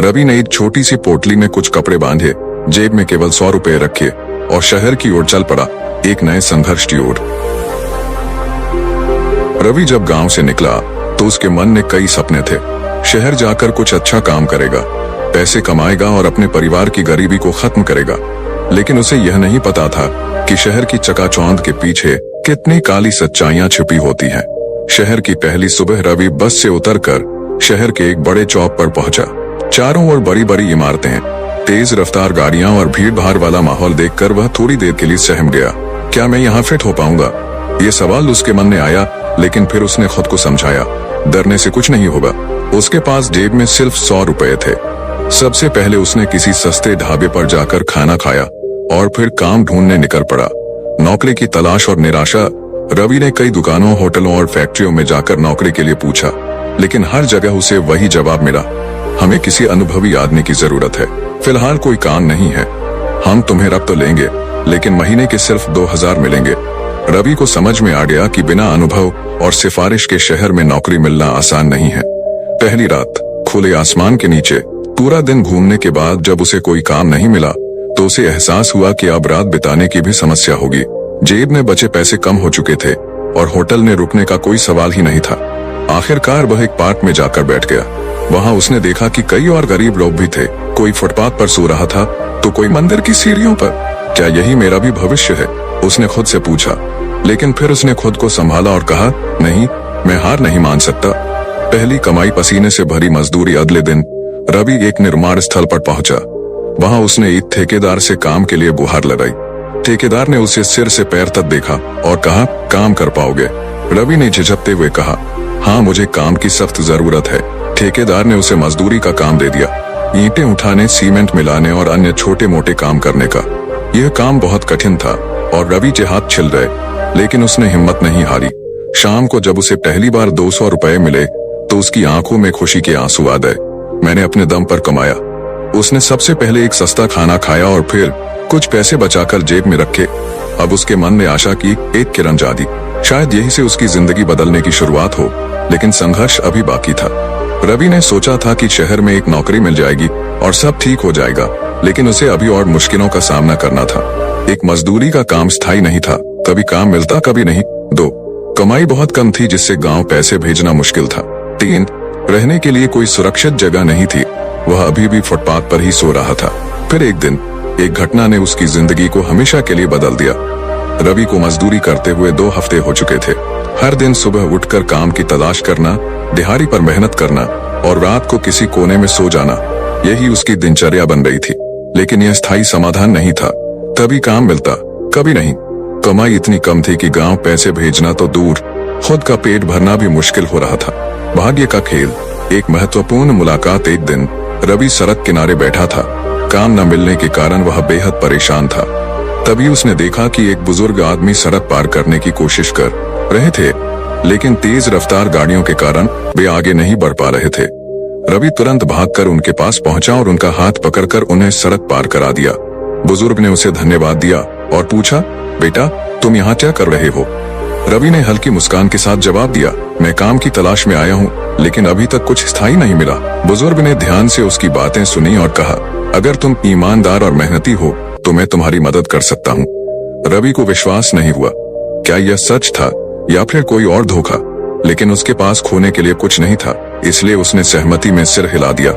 रवि ने एक छोटी सी पोटली में कुछ कपड़े बांधे, जेब में केवल 100 रुपए रखे और शहर की ओर चल पड़ा, एक नए संघर्ष की ओर। रवि जब गांव से निकला तो उसके मन में कई सपने थे। शहर जाकर कुछ अच्छा काम करेगा, पैसे कमाएगा और अपने परिवार की गरीबी को खत्म करेगा। लेकिन उसे यह नहीं पता था कि शहर की चकाचौंध के पीछे कितनी काली सच्चाइयां छिपी होती हैं। शहर की पहली सुबह रवि बस से उतरकर शहर के एक बड़े चौक पर पहुंचा। चारों ओर बड़ी बड़ी इमारतें, तेज रफ्तार गाड़ियां और भीड़ भाड़ वाला माहौल देखकर वह थोड़ी देर के लिए सहम गया। क्या मैं यहाँ फिट हो पाऊंगा? ये सवाल उसके मन में आया, लेकिन फिर उसने खुद को समझाया, डरने से कुछ नहीं होगा। उसके पास जेब में सिर्फ 100 रुपए थे। सबसे पहले उसने किसी सस्ते ढाबे पर जाकर खाना खाया और फिर काम ढूंढने निकल पड़ा। नौकरी की तलाश और निराशा। रवि ने कई दुकानों, होटलों और फैक्ट्रियों में जाकर नौकरी के लिए पूछा, लेकिन हर जगह उसे वही जवाब मिला, हमें किसी अनुभवी आदमी की जरूरत है, फिलहाल कोई काम नहीं है। हम तुम्हें रख तो लेंगे, लेकिन महीने के सिर्फ 2000 मिलेंगे। रवि को समझ में आ गया कि बिना अनुभव और सिफारिश के शहर में नौकरी मिलना आसान नहीं है। पहली रात खुले आसमान के नीचे पूरा दिन घूमने के बाद जब उसे कोई काम नहीं मिला तो उसे एहसास हुआ कि अब रात बिताने की भी समस्या होगी। जेब में बचे पैसे कम हो चुके थे और होटल में रुकने का कोई सवाल ही नहीं था। आखिरकार वह एक पार्क में जाकर बैठ गया। वहां उसने देखा कि कई और गरीब लोग भी थे। कोई फुटपाथ पर सो रहा था तो कोई मंदिर की सीढ़ियों पर। क्या यही मेरा भी भविष्य है? उसने खुद से पूछा, लेकिन फिर उसने खुद को संभाला और कहा, नहीं, मैं हार नहीं मान सकता। पहली कमाई पसीने से भरी मजदूरी। अगले दिन रवि एक निर्माण स्थल पर पहुंचा। वहां उसने एक ठेकेदार से काम के लिए गुहार लगाई। ठेकेदार ने उसे सिर से पैर तक देखा और कहा, काम कर पाओगे? रवि ने झिझकते हुए कहा, हाँ, मुझे काम की सख्त जरूरत है। ठेकेदार ने उसे मजदूरी का काम दे दिया, ईंटें उठाने, सीमेंट मिलाने और अन्य छोटे मोटे काम करने का। यह काम बहुत कठिन था और रवि के हाथ छिल रहे, लेकिन उसने हिम्मत नहीं हारी। शाम को जब उसे पहली बार 200 रुपए मिले तो उसकी आंखों में खुशी के आंसू आ गए। मैंने अपने दम पर कमाया। उसने सबसे पहले एक सस्ता खाना खाया और फिर कुछ पैसे बचाकर जेब में रखे। अब उसके मन में आशा की एक किरण जागी। शायद यही से उसकी जिंदगी बदलने की शुरुआत हो, लेकिन संघर्ष अभी बाकी था। रवि ने सोचा था कि शहर में एक नौकरी मिल जाएगी और सब ठीक हो जाएगा, लेकिन उसे अभी और मुश्किलों का सामना करना था। एक मजदूरी का काम स्थायी नहीं था, कभी काम मिलता कभी नहीं। 2, कमाई बहुत कम थी जिससे गांव पैसे भेजना मुश्किल था। 3, रहने के लिए कोई सुरक्षित जगह नहीं थी, वह अभी भी फुटपाथ पर ही सो रहा था। फिर एक दिन एक घटना ने उसकी जिंदगी को हमेशा के लिए बदल दिया। रवि को मजदूरी करते हुए 2 हफ्ते हो चुके थे। हर दिन सुबह उठकर काम की तलाश करना, दिहाड़ी पर मेहनत करना और रात को किसी कोने में सो जाना, यही उसकी दिनचर्या बन रही थी। लेकिन यह स्थायी समाधान नहीं था। कभी काम मिलता, कभी नहीं। कमाई इतनी कम थी कि गांव पैसे भेजना तो दूर, खुद का पेट भरना भी मुश्किल हो रहा था। भाग्य का खेल। एक महत्वपूर्ण मुलाकात। एक दिन रवि सड़क किनारे बैठा था। काम न मिलने के कारण वह बेहद परेशान था। तभी उसने देखा कि एक बुजुर्ग आदमी सड़क पार करने की कोशिश कर रहे थे, लेकिन तेज रफ्तार गाड़ियों के कारण वे आगे नहीं बढ़ पा रहे थे। रवि तुरंत भागकर उनके पास पहुंचा और उनका हाथ पकड़कर उन्हें सड़क पार करा दिया। बुजुर्ग ने उसे धन्यवाद दिया और पूछा, बेटा, तुम यहाँ क्या कर रहे हो? रवि ने हल्की मुस्कान के साथ जवाब दिया, मैं काम की तलाश में आया हूँ, लेकिन अभी तक कुछ स्थायी नहीं मिला। बुजुर्ग ने ध्यान से उसकी बातें सुनी और कहा, अगर तुम ईमानदार और मेहनती हो तो मैं तुम्हारी मदद कर सकता हूँ। रवि को विश्वास नहीं हुआ। क्या यह सच था या फिर कोई और धोखा? लेकिन उसके पास खोने के लिए कुछ नहीं था, इसलिए उसने सहमति में सिर हिला दिया।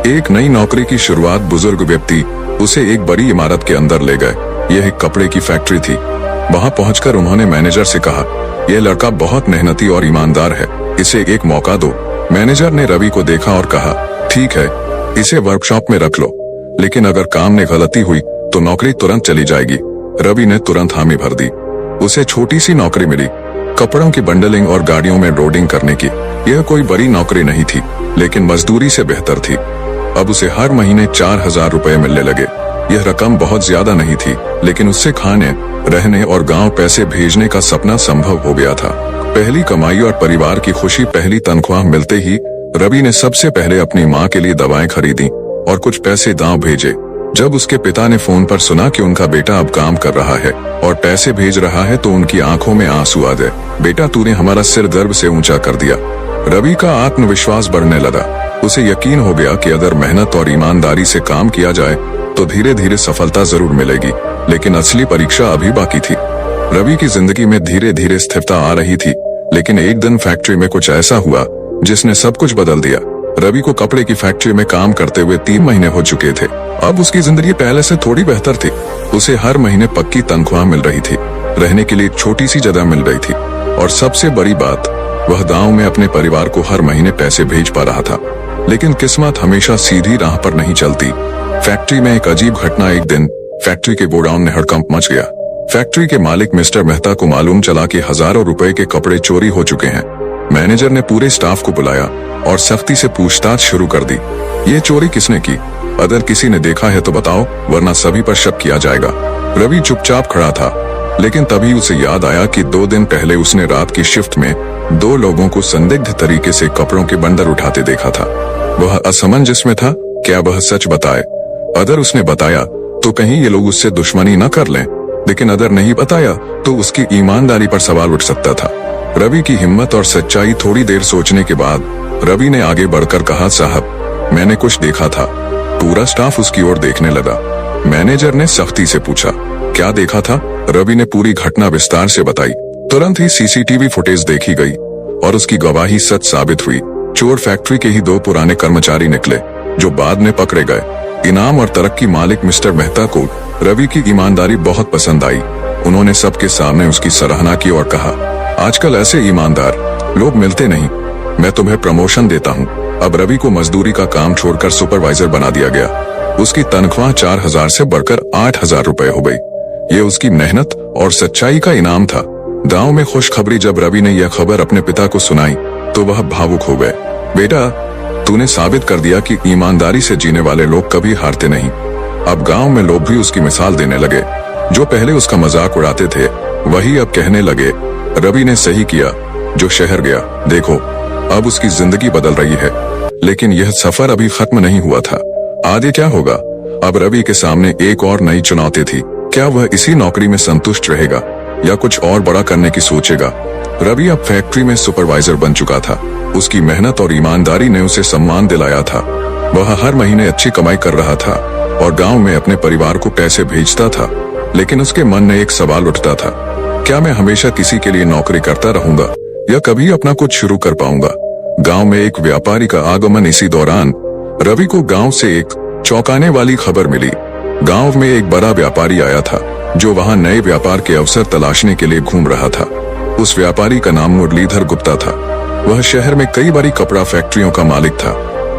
एक नई नौकरी की शुरुआत। बुजुर्ग व्यक्ति उसे एक बड़ी इमारत के अंदर ले गए। यह एक कपड़े की फैक्ट्री थी। वहां पहुंचकर उन्होंने मैनेजर से कहा, यह लड़का बहुत मेहनती और ईमानदार है, इसे एक मौका दो। मैनेजर ने रवि को देखा और कहा, ठीक है, इसे वर्कशॉप में रख लो, लेकिन अगर काम में गलती हुई तो नौकरी तुरंत चली जाएगी। रवि ने तुरंत हामी भर दी। उसे छोटी सी नौकरी मिली, कपड़ों की बंडलिंग और गाड़ियों में लोडिंग करने की। यह कोई बड़ी नौकरी नहीं थी, लेकिन मजदूरी से बेहतर थी। अब उसे हर महीने 4000 रुपए मिलने लगे। यह रकम बहुत ज्यादा नहीं थी, लेकिन उससे खाने, रहने और गांव पैसे भेजने का सपना संभव हो गया था। पहली कमाई और परिवार की खुशी। पहली तनख्वाह मिलते ही रवि ने सबसे पहले अपनी माँ के लिए दवाएं खरीदी और कुछ पैसे गांव भेजे। जब उसके पिता ने फोन पर सुना कि उनका बेटा अब काम कर रहा है और पैसे भेज रहा है तो उनकी आंखों में आंसू आ गए। बेटा, तूने हमारा सिर गर्व से ऊंचा कर दिया। रवि का आत्मविश्वास बढ़ने लगा। उसे यकीन हो गया कि अगर मेहनत और ईमानदारी से काम किया जाए तो धीरे धीरे सफलता जरूर मिलेगी, लेकिन असली परीक्षा अभी बाकी थी। रवि की जिंदगी में धीरे धीरे स्थिरता आ रही थी, लेकिन एक दिन फैक्ट्री में कुछ ऐसा हुआ जिसने सब कुछ बदल दिया। रवि को कपड़े की फैक्ट्री में काम करते हुए 3 महीने हो चुके थे। अब उसकी जिंदगी पहले से थोड़ी बेहतर थी। उसे हर महीने पक्की तनख्वाह मिल रही थी, रहने के लिए एक छोटी सी जगह मिल रही थी, और सबसे बड़ी बात, वह गांव में अपने परिवार को हर महीने पैसे भेज पा रहा था। लेकिन किस्मत हमेशा सीधी राह पर नहीं चलती। फैक्ट्री में एक अजीब घटना। एक दिन फैक्ट्री के गोडाउन में हड़कंप मच गया। फैक्ट्री के मालिक मिस्टर मेहता को मालूम चला कि हजारों रुपए के कपड़े चोरी हो चुके हैं। मैनेजर ने पूरे स्टाफ को बुलाया और सख्ती से पूछताछ शुरू कर दी। ये चोरी किसने की? अगर किसी ने देखा है तो बताओ, वरना सभी पर शक किया जाएगा। रवि चुपचाप खड़ा था, लेकिन तभी उसे याद आया कि 2 दिन पहले उसने रात की शिफ्ट में 2 लोगों को संदिग्ध तरीके से कपड़ों के बंडल उठाते देखा था। वह असमंजस में था। क्या वह सच बताए? अगर उसने बताया तो कहीं ये लोग उससे दुश्मनी न कर लें, लेकिन अगर नहीं बताया तो उसकी ईमानदारी पर सवाल उठ सकता था। रवि की हिम्मत और सच्चाई। थोड़ी देर सोचने के बाद रवि ने आगे बढ़कर कहा, साहब, मैंने कुछ देखा था। पूरा स्टाफ उसकी ओर देखने लगा। मैनेजर ने सख्ती से पूछा, क्या देखा था? रवि ने पूरी घटना विस्तार से बताई। तुरंत ही सीसीटीवी फुटेज देखी गई और उसकी गवाही सच साबित हुई। चोर फैक्ट्री के ही 2 पुराने कर्मचारी निकले, जो बाद में पकड़े गए। इनाम और तरक्की मालिक मिस्टर मेहता को रवि की ईमानदारी बहुत पसंद आई। उन्होंने सबके सामने उसकी सराहना की और कहा, आजकल ऐसे ईमानदार लोग मिलते नहीं, मैं तुम्हें प्रमोशन देता हूँ। अब रवि को मजदूरी का काम छोड़कर सुपरवाइजर बना दिया गया। उसकी तनख्वाह 4000 से बढ़कर 8000 रुपए हो गई। ये उसकी मेहनत और सच्चाई का इनाम था। गांव में खुशखबरी। जब रवि ने यह खबर अपने पिता को सुनाई तो वह भावुक हो गए। बेटा, तूने साबित कर दिया कि ईमानदारी से जीने वाले लोग कभी हारते नहीं। अब गांव में लोग भी उसकी मिसाल देने लगे। जो पहले उसका मजाक उड़ाते थे, वही अब कहने लगे, रवि ने सही किया जो शहर गया। देखो, अब उसकी जिंदगी बदल रही है। लेकिन यह सफर अभी खत्म नहीं हुआ था। आगे क्या होगा? अब रवि के सामने एक और नई चुनौती थी। क्या वह इसी नौकरी में संतुष्ट रहेगा या कुछ और बड़ा करने की सोचेगा? रवि अब फैक्ट्री में सुपरवाइजर बन चुका था। उसकी मेहनत और ईमानदारी ने उसे सम्मान दिलाया था। वह हर महीने अच्छी कमाई कर रहा था और गांव में अपने परिवार को पैसे भेजता था। लेकिन उसके मन में एक सवाल उठता था, क्या मैं हमेशा किसी के लिए नौकरी करता रहूंगा या कभी अपना कुछ शुरू कर पाऊंगा? गांव में एक व्यापारी का आगमन। इसी दौरान रवि को गांव से एक चौंकाने वाली खबर मिली। गांव में एक बड़ा व्यापारी आया था, जो वहां नए व्यापार के अवसर तलाशने के लिए घूम रहा था। उस व्यापारी का नाम मुरलीधर गुप्ता था। वह शहर में कई बड़ी कपड़ा फैक्ट्रियों का मालिक था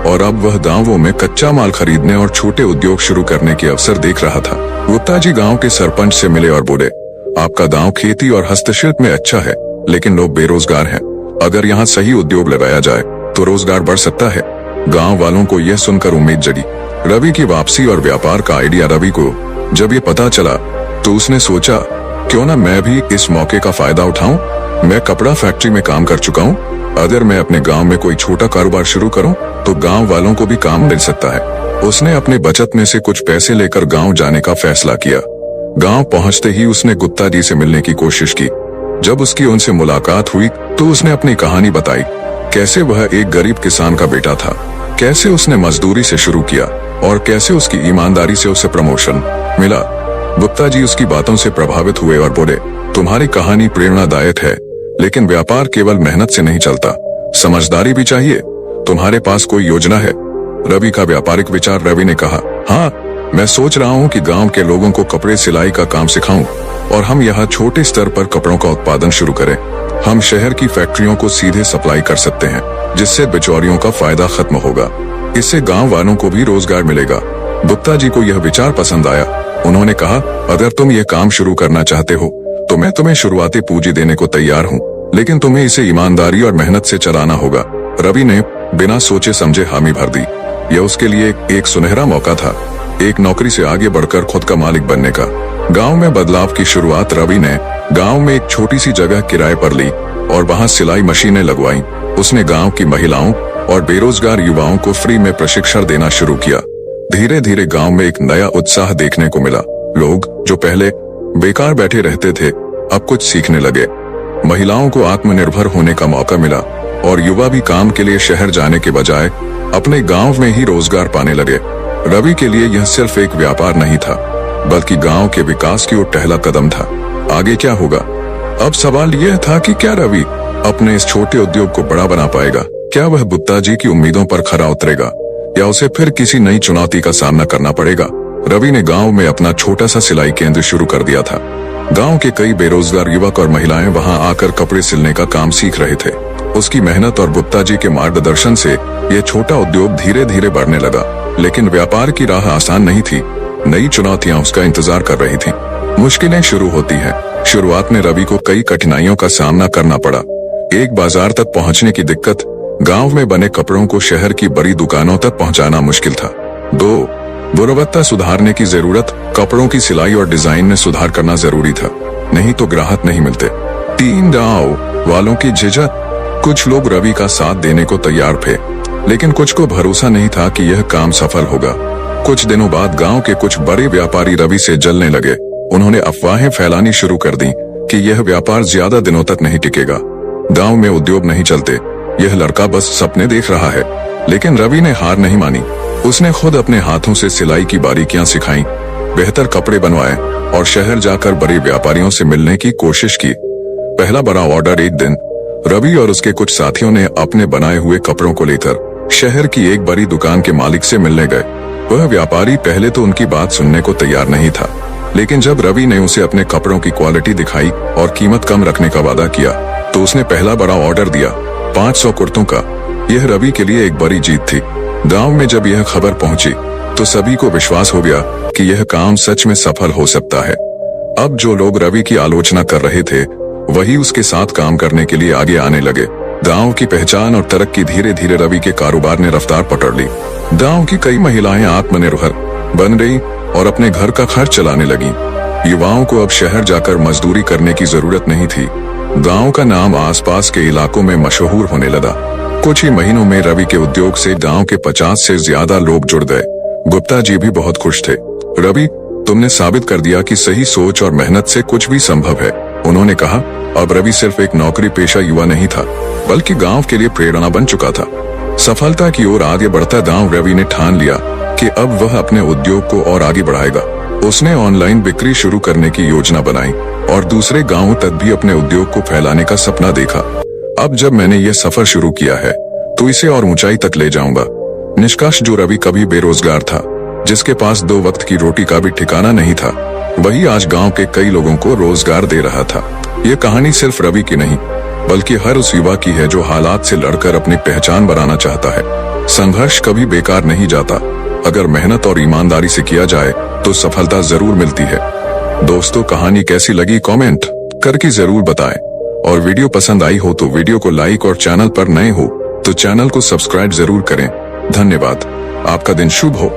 और अब वह गांवों में कच्चा माल खरीदने और छोटे उद्योग शुरू करने के अवसर देख रहा था। गुप्ता जी गांव के सरपंच से मिले और बोले, आपका गांव खेती और हस्तशिल्प में अच्छा है, लेकिन लोग बेरोजगार हैं। अगर यहाँ सही उद्योग लगाया जाए तो रोजगार बढ़ सकता है। गांव वालों को यह सुनकर उम्मीद जगी। रवि की वापसी और व्यापार का आइडिया। रवि को जब ये पता चला तो उसने सोचा, क्यों ना मैं भी इस मौके का फायदा उठाऊं। मैं कपड़ा फैक्ट्री में काम कर चुका हूं। अगर मैं अपने गांव में कोई छोटा कारोबार शुरू करूं तो गांव वालों को भी काम मिल सकता है। उसने अपने बचत में से कुछ पैसे लेकर गांव जाने का फैसला किया। गांव पहुंचते ही उसने गुप्ता जी से मिलने की कोशिश की। जब उसकी उनसे मुलाकात हुई तो उसने अपनी कहानी बताई। कैसे वह एक गरीब किसान का बेटा था, कैसे उसने मजदूरी से शुरू किया और कैसे उसकी ईमानदारी से उसे प्रमोशन मिला। गुप्ता जी उसकी बातों से प्रभावित हुए और बोले, तुम्हारी कहानी प्रेरणादायक है, लेकिन व्यापार केवल मेहनत से नहीं चलता, समझदारी भी चाहिए। तुम्हारे पास कोई योजना है? रवि का व्यापारिक विचार। रवि ने कहा, हाँ, मैं सोच रहा हूँ कि गांव के लोगों को कपड़े सिलाई का काम सिखाऊं और हम यहाँ छोटे स्तर पर कपड़ों का उत्पादन शुरू करें। हम शहर की फैक्ट्रियों को सीधे सप्लाई कर सकते हैं, जिससे बिचौलियों का फायदा खत्म होगा। इससे गांव वालों को भी रोजगार मिलेगा। गुप्ता जी को यह विचार पसंद आया। उन्होंने कहा, अगर तुम यह काम शुरू करना चाहते हो तो मैं तुम्हें शुरुआती पूंजी देने को तैयार हूँ, लेकिन तुम्हें इसे ईमानदारी और मेहनत से चलाना होगा। रवि ने बिना सोचे समझे हामी भर दी। यह उसके लिए एक सुनहरा मौका था, एक नौकरी से आगे बढ़कर खुद का मालिक बनने का। गांव में बदलाव की शुरुआत। रवि ने गांव में एक छोटी सी जगह किराए पर ली और वहां सिलाई मशीनें लगवाई। उसने गांव की महिलाओं और बेरोजगार युवाओं को फ्री में प्रशिक्षण देना शुरू किया। धीरे धीरे गांव में एक नया उत्साह देखने को मिला। लोग जो पहले बेकार बैठे रहते थे अब कुछ सीखने लगे। महिलाओं को आत्मनिर्भर होने का मौका मिला और युवा भी काम के लिए शहर जाने के बजाय अपने गांव में ही रोजगार पाने लगे। रवि के लिए यह सिर्फ एक व्यापार नहीं था, बल्कि गांव के विकास की ओर पहला कदम था। आगे क्या होगा? अब सवाल यह था कि क्या रवि अपने इस छोटे उद्योग को बड़ा बना पाएगा? क्या वह गुप्ता जी की उम्मीदों पर खरा उतरेगा या उसे फिर किसी नई चुनौती का सामना करना पड़ेगा? रवि ने गांव में अपना छोटा सा सिलाई केंद्र शुरू कर दिया था। गांव के कई बेरोजगार युवक और महिलाएं वहां आकर कपड़े सिलने का काम सीख रहे थे। उसकी मेहनत और गुप्ता जी के मार्गदर्शन से यह छोटा उद्योग धीरे धीरे बढ़ने लगा। लेकिन व्यापार की राह आसान नहीं थी। नई चुनौतियां उसका इंतजार कर रही थीं। मुश्किलें शुरू होती हैं। शुरुआत में रवि को कई कठिनाइयों का सामना करना पड़ा। एक बाजार तक पहुंचने की दिक्कत, गांव में बने कपड़ों को शहर की बड़ी दुकानों तक पहुंचाना मुश्किल था। 2, गुणवत्ता सुधारने की जरूरत, कपड़ों की सिलाई और डिजाइन में सुधार करना जरूरी था, नहीं तो ग्राहक नहीं मिलते। 3, गांव वालों की झिझक, कुछ लोग रवि का साथ देने को तैयार थे, लेकिन कुछ को भरोसा नहीं था कि यह काम सफल होगा। कुछ दिनों बाद गांव के कुछ बड़े व्यापारी रवि से जलने लगे। उन्होंने अफवाहें फैलानी शुरू कर दी कि यह व्यापार ज्यादा दिनों तक नहीं टिकेगा, गांव में उद्योग नहीं चलते, यह लड़का बस सपने देख रहा है। लेकिन रवि ने हार नहीं मानी। उसने खुद अपने हाथों से सिलाई की बारीकियां सिखाई, बेहतर कपड़े बनवाए और शहर जाकर बड़े व्यापारियों से मिलने की कोशिश की। पहला बड़ा ऑर्डर एक दिन रवि और उसके कुछ साथियों ने अपने बनाए हुए कपड़ों को लेकर शहर की एक बड़ी दुकान के मालिक से मिलने गए। वह व्यापारी पहले तो उनकी बात सुनने को तैयार नहीं था, लेकिन जब रवि ने उसे अपने कपड़ों की क्वालिटी दिखाई और कीमत कम रखने का वादा किया तो उसने पहला बड़ा ऑर्डर दिया, 500 कुर्तों का। यह रवि के लिए एक बड़ी जीत थी। गांव में जब यह खबर पहुंची तो सभी को विश्वास हो गया कि यह काम सच में सफल हो सकता है। अब जो लोग रवि की आलोचना कर रहे थे वही उसके साथ काम करने के लिए आगे आने लगे। गांव की पहचान और तरक्की धीरे धीरे रवि के कारोबार ने रफ्तार पकड़ ली। गांव की कई महिलाएं आत्मनिर्भर बन गई और अपने घर का खर्च चलाने लगी। युवाओं को अब शहर जाकर मजदूरी करने की जरूरत नहीं थी। गांव का नाम आसपास के इलाकों में मशहूर होने लगा। कुछ ही महीनों में रवि के उद्योग से गांव के 50 से ज्यादा लोग जुड़ गए। गुप्ता जी भी बहुत खुश थे। रवि, तुमने साबित कर दिया कि सही सोच और मेहनत से कुछ भी संभव है, उन्होंने कहा। अब रवि सिर्फ एक नौकरी पेशा युवा नहीं था, बल्कि गांव के लिए प्रेरणा बन चुका था। सफलता की ओर आगे बढ़ता गांव रवि ने ठान लिया कि अब वह अपने उद्योग को और आगे बढ़ाएगा। उसने ऑनलाइन बिक्री शुरू करने की योजना बनाई और दूसरे गांवों तक भी अपने उद्योग को फैलाने का सपना देखा। अब जब मैंने यह सफर शुरू किया है तो इसे और ऊंचाई तक ले जाऊंगा। निष्कर्ष, जो रवि कभी बेरोजगार था, जिसके पास 2 वक्त की रोटी का भी ठिकाना नहीं था, वही आज गांव के कई लोगों को रोजगार दे रहा था। ये कहानी सिर्फ रवि की नहीं, बल्कि हर उस युवा की है जो हालात से लड़कर अपनी पहचान बनाना चाहता है। संघर्ष कभी बेकार नहीं जाता। अगर मेहनत और ईमानदारी से किया जाए तो सफलता जरूर मिलती है। दोस्तों, कहानी कैसी लगी कमेंट करके जरूर बताएं और वीडियो पसंद आई हो तो वीडियो को लाइक और चैनल पर नए हो तो चैनल को सब्सक्राइब जरूर करें। धन्यवाद। आपका दिन शुभ हो।